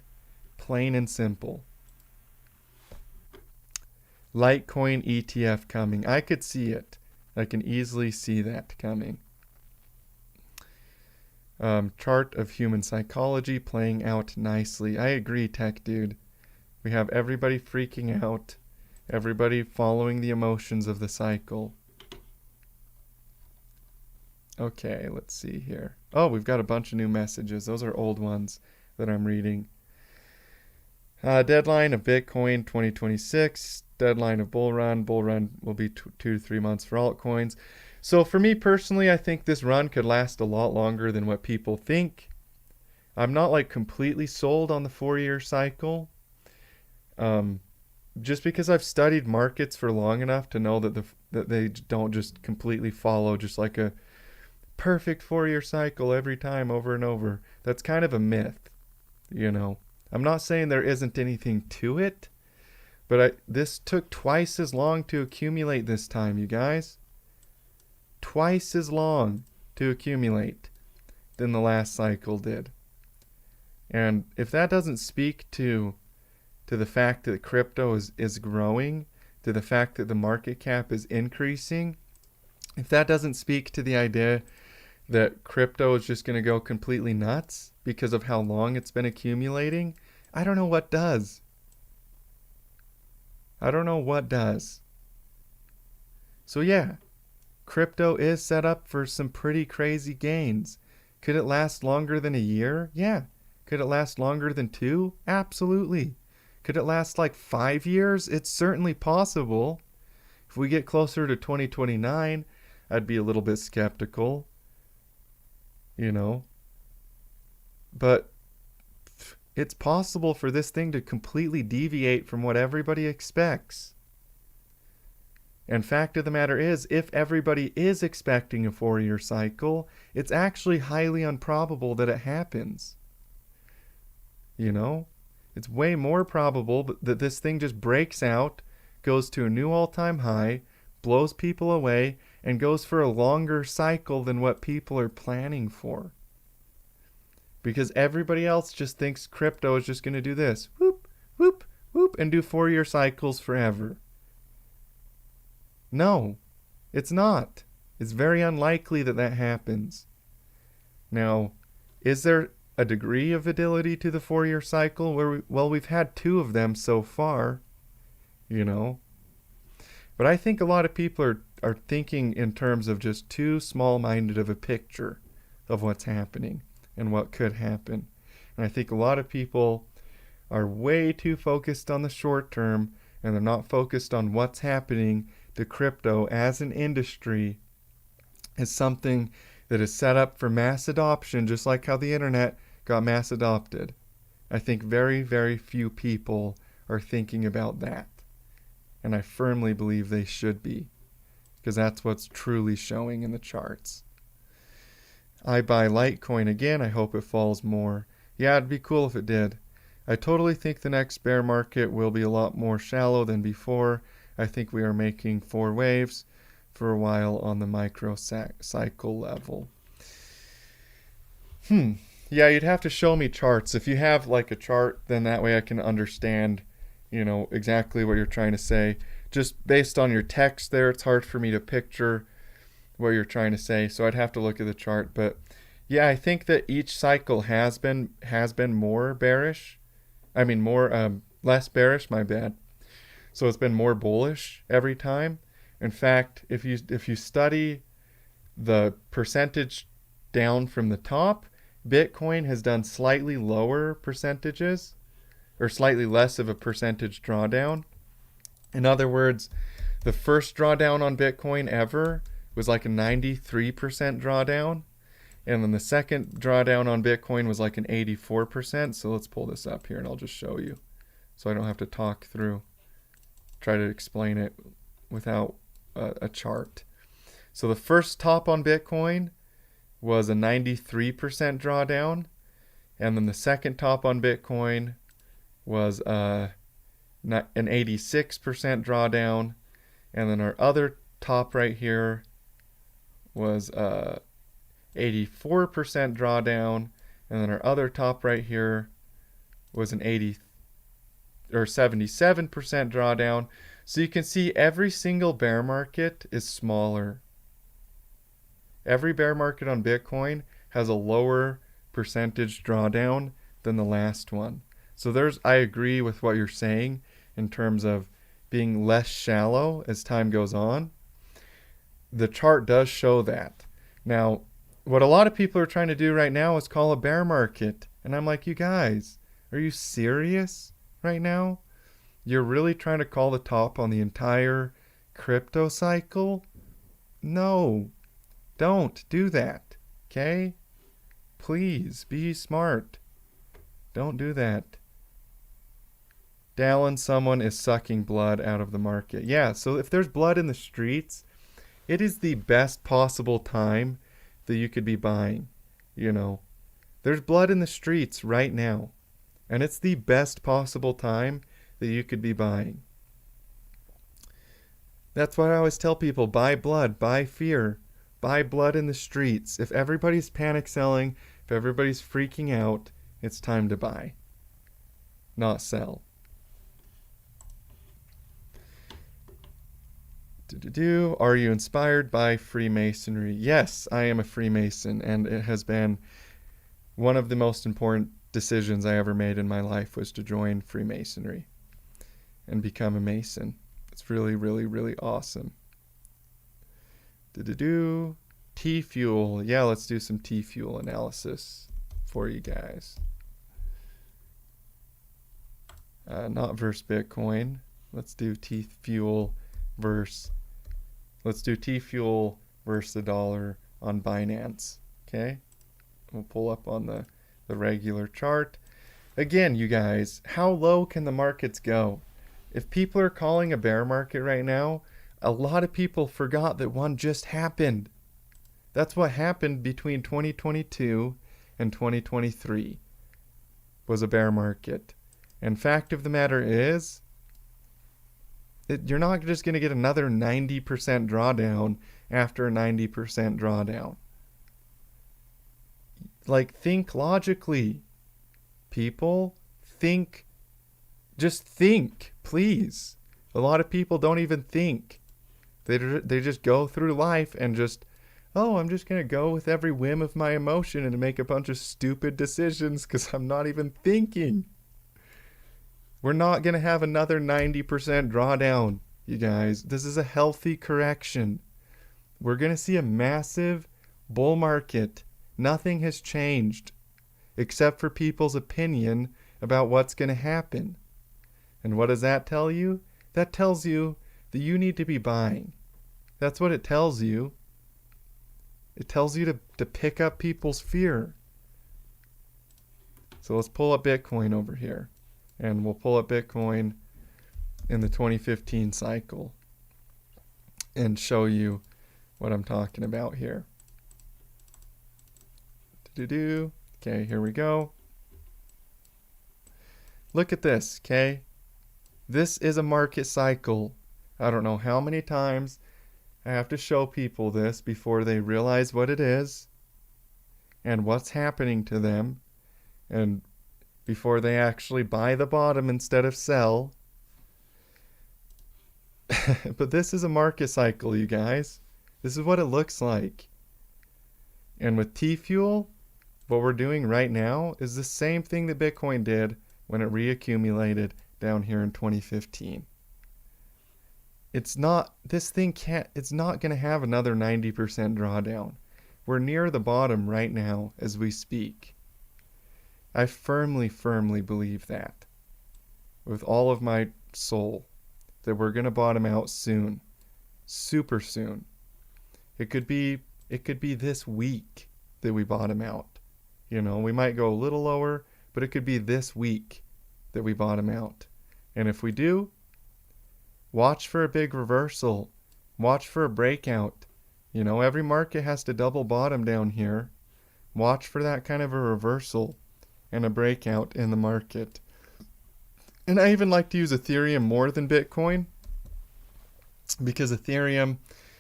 Plain and simple. Litecoin ETF coming. I could see it. I can easily see that coming. Chart of human psychology playing out nicely. I agree, tech dude. We have everybody freaking out. Everybody following the emotions of the cycle. Okay, let's see here. Oh, we've got a bunch of new messages. Those are old ones that I'm reading. Deadline of Bitcoin 2026. Deadline of bull run. Bull run will be 2 to 3 months for altcoins. So for me personally, I think this run could last a lot longer than what people think. I'm not like completely sold on the 4-year cycle. Just because I've studied markets for long enough to know that they don't just completely follow just like a perfect 4-year cycle every time over and over. That's kind of a myth, you know. I'm not saying there isn't anything to it, but this took twice as long to accumulate this time, you guys. Twice as long to accumulate than the last cycle did. And if that doesn't speak to the fact that crypto is growing, to the fact that the market cap is increasing, if that doesn't speak to the idea that crypto is just going to go completely nuts because of how long it's been accumulating, I don't know what does. I don't know what does. So yeah, crypto is set up for some pretty crazy gains. Could it last longer than a year? Yeah. Could it last longer than 2? Absolutely. Could it last like 5 years? It's certainly possible. If we get closer to 2029, I'd be a little bit skeptical. You know. But it's possible for this thing to completely deviate from what everybody expects. And fact of the matter is, if everybody is expecting a 4-year cycle, it's actually highly improbable that it happens. You know? It's way more probable that this thing just breaks out, goes to a new all-time high, blows people away, and goes for a longer cycle than what people are planning for. Because everybody else just thinks crypto is just going to do this. Whoop, whoop, whoop, and do 4-year cycles forever. No, it's not. It's very unlikely that that happens. Now, is there a degree of validity to the 4-year cycle? We've had 2 of them so far, you know. But I think a lot of people are thinking in terms of just too small-minded of a picture of what's happening and what could happen. And I think a lot of people are way too focused on the short term, and they're not focused on what's happening to crypto as an industry, as something that is set up for mass adoption, just like how the internet got mass adopted. I think very, very few people are thinking about that. And I firmly believe they should be, because that's what's truly showing in the charts. I buy Litecoin again. I hope it falls more. Yeah, it'd be cool if it did. I totally think the next bear market will be a lot more shallow than before. I think we are making 4 waves for a while on the micro cycle level. Yeah, you'd have to show me charts. If you have like a chart, then that way I can understand, you know, exactly what you're trying to say. Just based on your text there, it's hard for me to picture what you're trying to say, so I'd have to look at the chart. But yeah, I think that each cycle has been more bearish I mean, less bearish, my bad. So it's been more bullish every time. In fact, if you study the percentage down from the top, Bitcoin has done slightly lower percentages or slightly less of a percentage drawdown. In other words, the first drawdown on Bitcoin ever was like a 93% drawdown. And then the second drawdown on Bitcoin was like an 84%. So let's pull this up here and I'll just show you so I don't have to try to explain it without a chart. So the first top on Bitcoin was a 93% drawdown. And then the second top on Bitcoin was an 86% drawdown. And then our other top right here was 84% drawdown, and then our other top right here was an 77% drawdown. So you can see every single bear market is smaller. Every bear market on Bitcoin has a lower percentage drawdown than the last one. So I agree with what you're saying in terms of being less shallow as time goes on. The chart does show that. Now, what a lot of people are trying to do right now is call a bear market. And I'm like, you guys, are you serious right now? You're really trying to call the top on the entire crypto cycle? No, don't do that, okay? Please be smart. Don't do that. Dallin, someone is sucking blood out of the market. Yeah, so if there's blood in the streets, it is the best possible time that you could be buying. There's blood in the streets right now, and it's the best possible time that you could be buying. That's why I always tell people, buy blood, buy fear, buy blood in the streets. If everybody's panic selling, if everybody's freaking out, it's time to buy, not sell. Are you inspired by Freemasonry? Yes, I am a Freemason, and it has been one of the most important decisions I ever made in my life was to join Freemasonry and become a Mason. It's really, really, really awesome. T-Fuel. Yeah, let's do some T-Fuel analysis for you guys. Not versus Bitcoin. Let's do T-Fuel versus the dollar on Binance. Okay? We'll pull up on the regular chart. Again, you guys, how low can the markets go? If people are calling a bear market right now, a lot of people forgot that one just happened. That's what happened between 2022 and 2023 was a bear market. And fact of the matter is, you're not just going to get another 90% drawdown after a 90% drawdown. Like, think logically. People, just think, please. A lot of people don't even think. They just go through life and I'm just going to go with every whim of my emotion and make a bunch of stupid decisions because I'm not even thinking. We're not going to have another 90% drawdown, you guys. This is a healthy correction. We're going to see a massive bull market. Nothing has changed except for people's opinion about what's going to happen. And what does that tell you? That tells you that you need to be buying. That's what it tells you. It tells you to pick up people's fear. So let's pull up Bitcoin over here. And we'll pull up Bitcoin in the 2015 cycle and show you what I'm talking about here. Okay, here we go. Look at this, okay? This is a market cycle. I don't know how many times I have to show people this before they realize what it is and what's happening to them, and before they actually buy the bottom instead of sell. But this is a market cycle, you guys. This is what it looks like. And with T-Fuel, what we're doing right now is the same thing that Bitcoin did when it reaccumulated down here in 2015. It's not going to have another 90% drawdown. We're near the bottom right now as we speak. I firmly believe that with all of my soul, that we're going to bottom out soon, super soon. It could be this week that we bottom out. You know, we might go a little lower, but it could be this week that we bottom out. And if we do, watch for a big reversal. Watch for a breakout. You know, every market has to double bottom down here. Watch for that kind of a reversal and a breakout in the market. And I even like to use Ethereum more than Bitcoin, because Ethereum,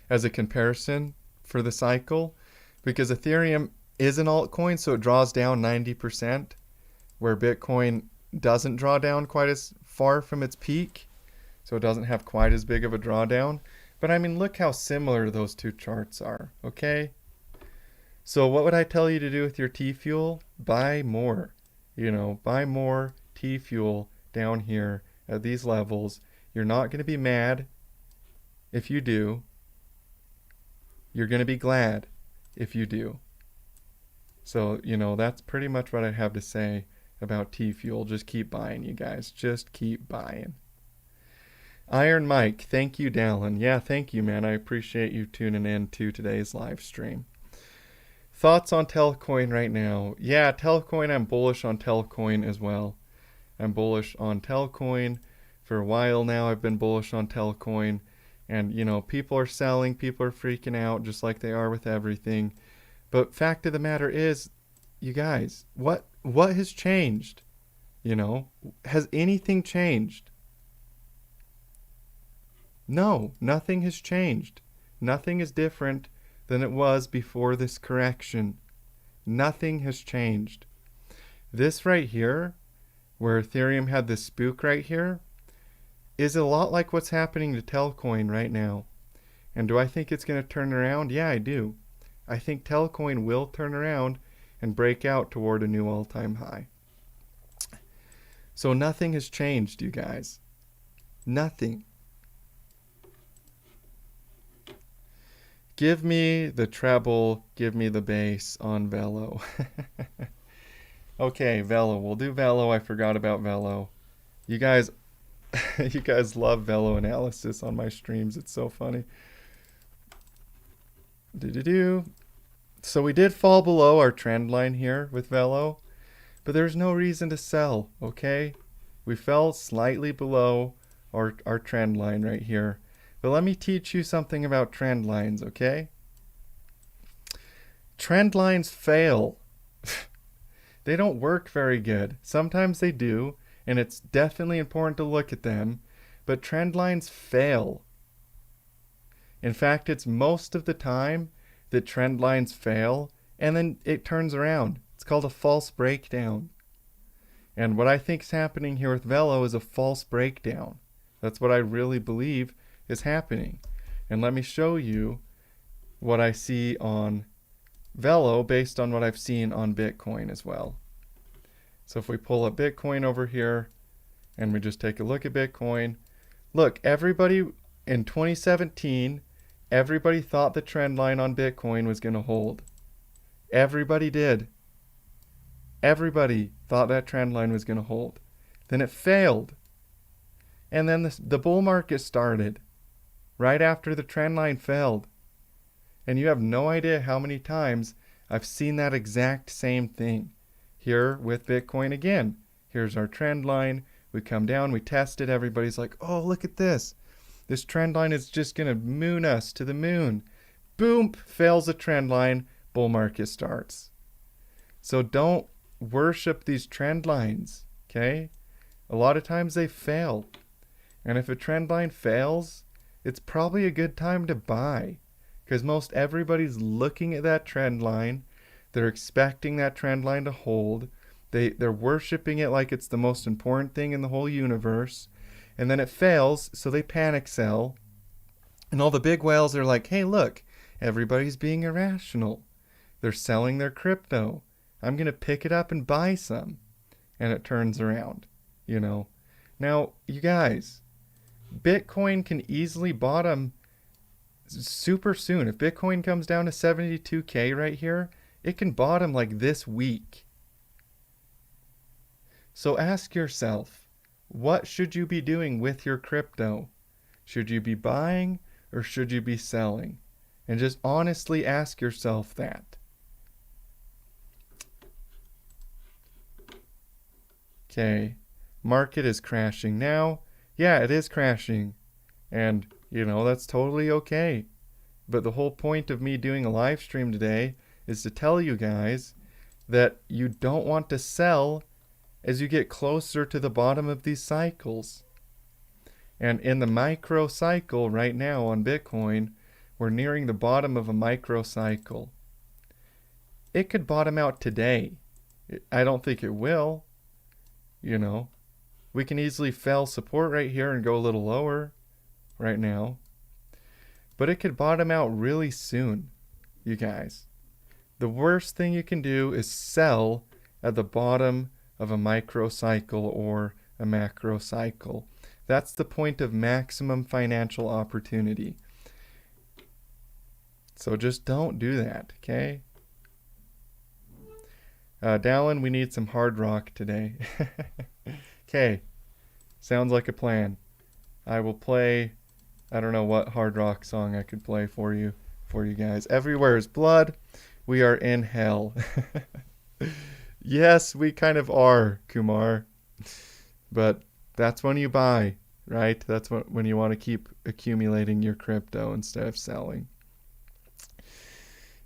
as a comparison for the cycle, because Ethereum is an altcoin, so it draws down 90%, where Bitcoin doesn't draw down quite as far from its peak, so it doesn't have quite as big of a drawdown. But I mean, look how similar those two charts are, okay? So what would I tell you to do with your T-Fuel? Buy more. You know, buy more T-Fuel down here at these levels. You're not going to be mad if you do. You're going to be glad if you do. So, you know, that's pretty much what I have to say about T-Fuel. Just keep buying, you guys. Just keep buying. Iron Mike, thank you, Dallin. Yeah, thank you, man. I appreciate you tuning in to today's live stream. Thoughts on Telcoin right now? Yeah, Telcoin, I'm bullish on Telcoin as well. I'm bullish on Telcoin. For a while now, I've been bullish on Telcoin. And, you know, people are selling, people are freaking out, just like they are with everything. But fact of the matter is, you guys, what has changed? You know, has anything changed? No, nothing has changed. Nothing is different than it was before this correction. Nothing has changed. This right here, where Ethereum had this spook right here, is a lot like what's happening to Telcoin right now. And do I think it's going to turn around? Yeah, I do. I think Telcoin will turn around and break out toward a new all-time high. So nothing has changed, you guys. Nothing. Give me the treble, give me the bass on Velo. Okay, Velo. We'll do Velo. I forgot about Velo. You guys you guys love Velo analysis on my streams. It's so funny. So we did fall below our trend line here with Velo, but there's no reason to sell, okay? We fell slightly below our trend line right here. But let me teach you something about trend lines, okay? Trend lines fail. They don't work very good. Sometimes they do, and it's definitely important to look at them, but trend lines fail. In fact, it's most of the time that trend lines fail, and then it turns around. It's called a false breakdown. And what I think is happening here with Velo is a false breakdown. That's what I really believe is happening. And let me show you what I see on Velo based on what I've seen on Bitcoin as well. So if we pull up Bitcoin over here and we just take a look at Bitcoin, look, everybody in 2017, everybody thought the trend line on Bitcoin was going to hold. Everybody did. Everybody thought that trend line was going to hold. Then it failed. And then the bull market started right after the trend line failed. And you have no idea how many times I've seen that exact same thing here with Bitcoin again. Here's our trend line. We come down, we test it. Everybody's like, oh, look at this. This trend line is just going to moon us to the moon. Boom, fails the trend line, bull market starts. So don't worship these trend lines, okay? A lot of times they fail. And if a trend line fails, it's probably a good time to buy, because most everybody's looking at that trend line. They're expecting that trend line to hold. They're worshiping it like it's the most important thing in the whole universe. And then it fails, so they panic sell. And all the big whales are like, hey, look, everybody's being irrational. They're selling their crypto. I'm going to pick it up and buy some. And it turns around. you know. Now, you guys, Bitcoin can easily bottom super soon. If Bitcoin comes down to 72K right here, it can bottom like this week. So ask yourself, what should you be doing with your crypto? Should you be buying or should you be selling? And just honestly ask yourself that. Okay, market is crashing now. Yeah, it is crashing. And, that's totally okay. But the whole point of me doing a live stream today is to tell you guys that you don't want to sell as you get closer to the bottom of these cycles. And in the micro cycle right now on Bitcoin, we're nearing the bottom of a micro cycle. It could bottom out today. I don't think it will. We can easily fail support right here and go a little lower right now. But it could bottom out really soon, you guys. The worst thing you can do is sell at the bottom of a micro cycle or a macro cycle. That's the point of maximum financial opportunity. So just don't do that, okay? Dallin, we need some hard rock today. Okay, sounds like a plan. I will play, I don't know what hard rock song I could play for you guys. Everywhere is blood. We are in hell. Yes, we kind of are, Kumar. But that's when you buy, right? That's when you want to keep accumulating your crypto instead of selling.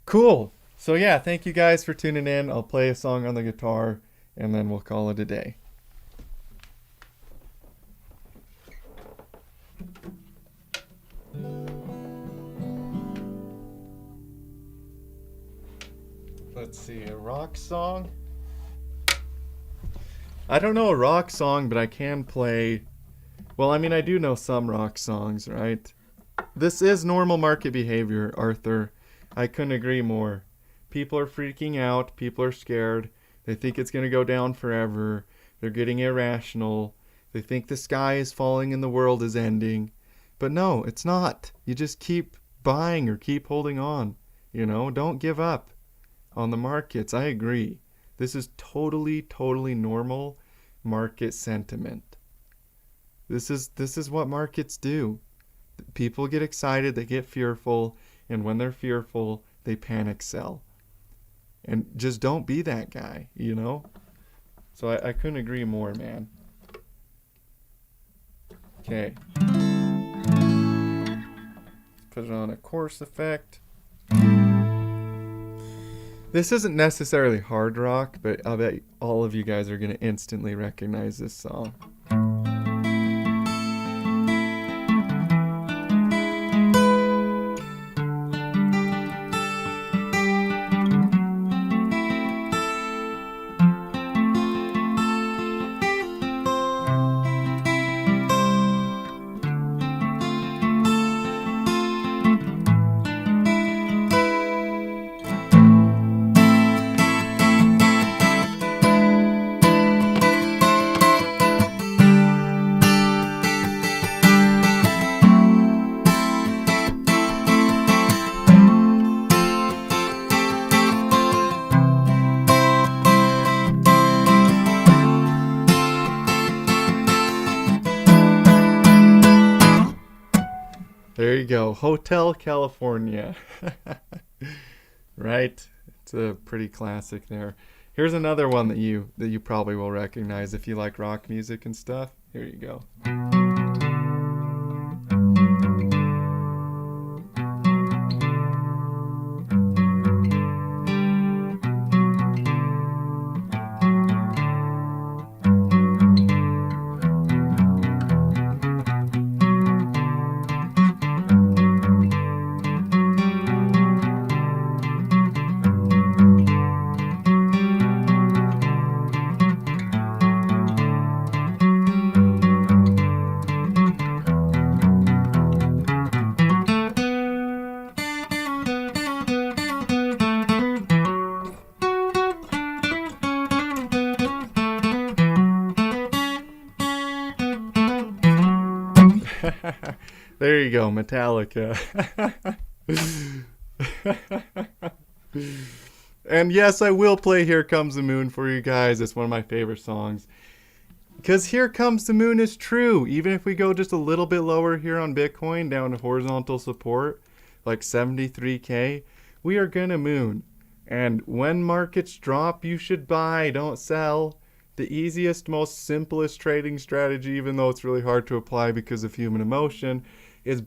Cool. So yeah, thank you guys for tuning in. I'll play a song on the guitar and then we'll call it a day. Let's see, a rock song? I don't know a rock song, but I can play... Well, I mean, I do know some rock songs, right? This is normal market behavior, Arthur. I couldn't agree more. People are freaking out. People are scared. They think it's going to go down forever. They're getting irrational. They think the sky is falling and the world is ending. But no, it's not. You just keep buying or keep holding on. Don't give up on the markets. I agree. This is totally normal market sentiment. This is what markets do. People get excited, they get fearful, and when they're fearful, they panic sell. And just don't be that guy, So I couldn't agree more, man. Okay. Put it on a chorus effect. This isn't necessarily hard rock, but I'll bet all of you guys are going to instantly recognize this song. There you go. Hotel California. Right? It's a pretty classic there. Here's another one that you probably will recognize if you like rock music and stuff. Here you go. There you go, Metallica. And yes, I will play Here Comes the Moon for you guys. It's one of my favorite songs. Because Here Comes the Moon is true. Even if we go just a little bit lower here on Bitcoin, down to horizontal support, like 73K, we are going to moon. And when markets drop, you should buy, don't sell. The easiest, most simplest trading strategy, even though it's really hard to apply because of human emotion, is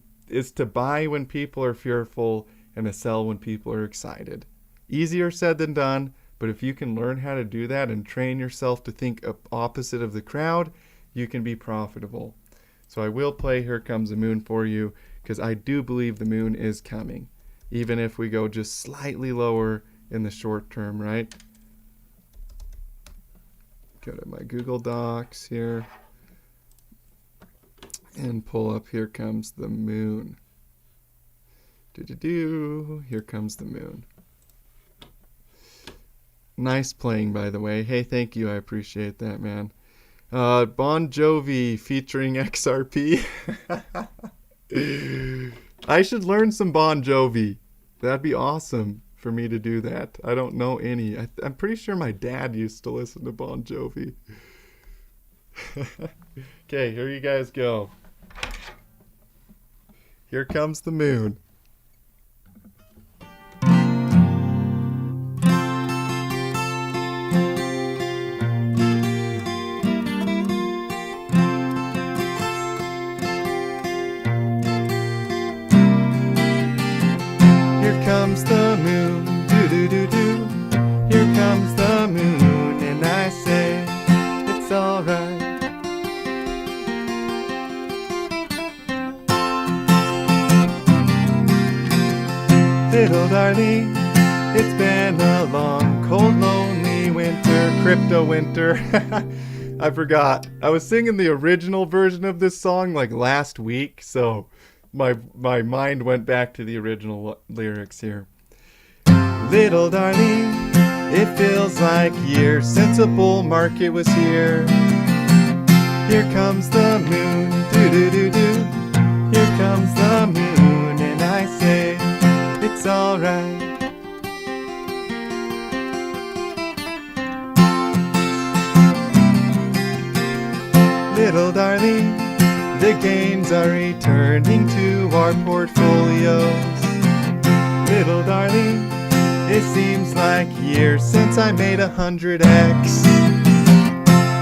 to buy when people are fearful and to sell when people are excited. Easier said than done, but if you can learn how to do that and train yourself to think opposite of the crowd, you can be profitable. So I will play Here Comes the Moon for you because I do believe the moon is coming, even if we go just slightly lower in the short term, right? Go to my Google Docs here and pull up Here Comes the Moon. Here comes the moon. Nice playing, by the way. Hey, thank you. I appreciate that, man. Bon Jovi featuring XRP. I should learn some Bon Jovi. That'd be awesome for me to do that. I don't know any. I'm pretty sure my dad used to listen to Bon Jovi. Okay, here you guys go. Here comes the moon. Here comes the moon, do-do-do-do. Here comes the moon, and I say, it's alright. Little darling, it's been a long, cold, lonely winter, crypto winter. I forgot. I was singing the original version of this song like last week, so my mind went back to the original lyrics here. Little darling, it feels like years since a bull market was here. Here comes the moon, do-do-do-do. Here comes the moon, and I say, it's alright. Little darling, the gains are returning to our portfolios. Little darling, it seems like years since I made 100x.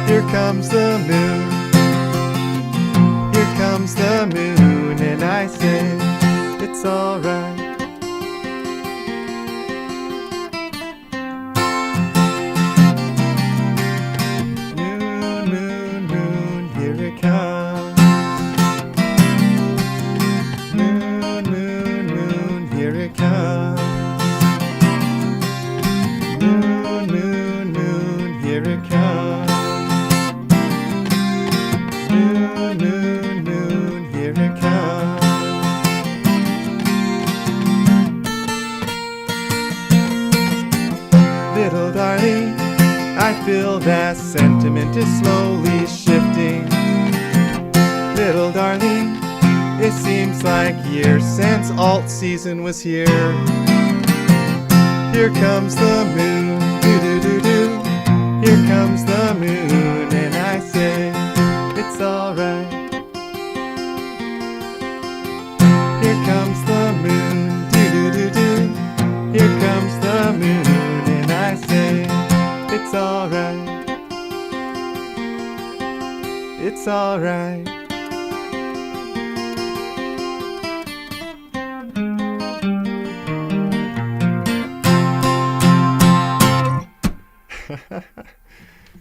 Here comes the moon. Here comes the moon, and I say, it's alright. Moon, moon, moon, here it comes. Moon, moon, moon, here it comes. Moon, moon, moon, here it comes. Moon, moon, moon, here it comes. Little darling, I feel that sentiment is slowly shifting. Little darling, it seems like years since alt season was here. Here comes the moon, do-do-do-do. Here comes the moon, and I say, it's alright. Here comes the moon, do-do-do-do. Here comes the moon, and I say, it's alright. It's alright.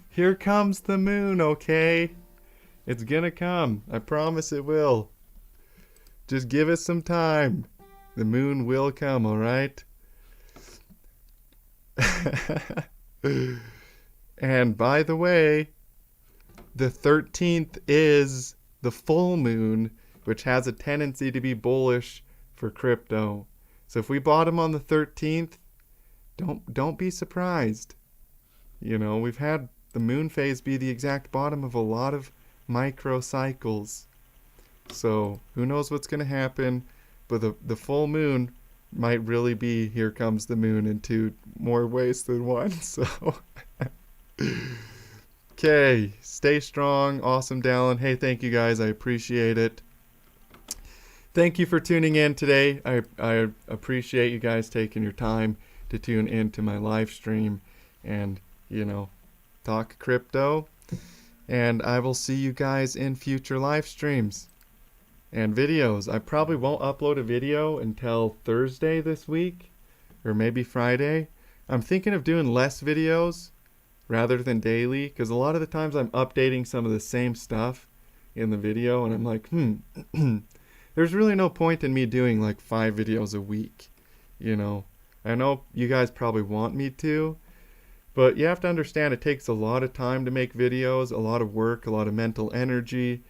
Here comes the moon, okay? It's gonna come. I promise it will. Just give it some time. The moon will come, alright? And by the way, the 13th is the full moon, which has a tendency to be bullish for crypto. So if we bottom on the 13th, don't be surprised. You know, we've had the moon phase be the exact bottom of a lot of micro cycles. So who knows what's going to happen, but the full moon might really be here comes the moon in two more ways than one. So okay, stay strong. Awesome, Dallin. Hey, thank you guys. I appreciate it. Thank you for tuning in today. I appreciate you guys taking your time to tune into my live stream and, talk crypto. And I will see you guys in future live streams and videos. I probably won't upload a video until Thursday this week, or maybe Friday. I'm thinking of doing less videos rather than daily, because a lot of the times I'm updating some of the same stuff in the video, and I'm like, there's really no point in me doing like 5 videos a week. I know you guys probably want me to, but you have to understand it takes a lot of time to make videos, a lot of work, a lot of mental energy.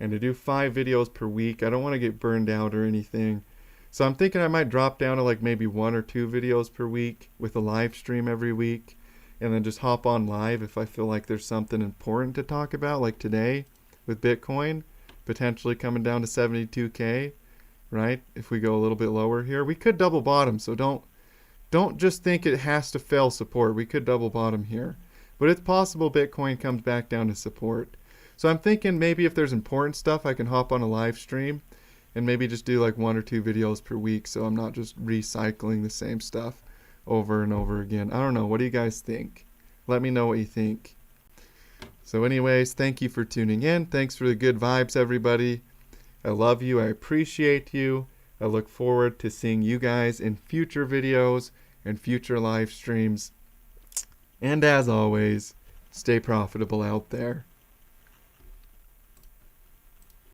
And to do 5 videos per week, I don't want to get burned out or anything. So I'm thinking I might drop down to like maybe 1 or 2 videos per week with a live stream every week. And then just hop on live if I feel like there's something important to talk about, like today with Bitcoin potentially coming down to 72K, right? If we go a little bit lower here, we could double bottom. So don't just think it has to fail support. We could double bottom here. But it's possible Bitcoin comes back down to support. So I'm thinking maybe if there's important stuff, I can hop on a live stream and maybe just do like 1 or 2 videos per week, so I'm not just recycling the same stuff over and over again. I don't know. What do you guys think? Let me know what you think. So anyways, thank you for tuning in. Thanks for the good vibes, everybody. I love you. I appreciate you. I look forward to seeing you guys in future videos and future live streams. And as always, stay profitable out there.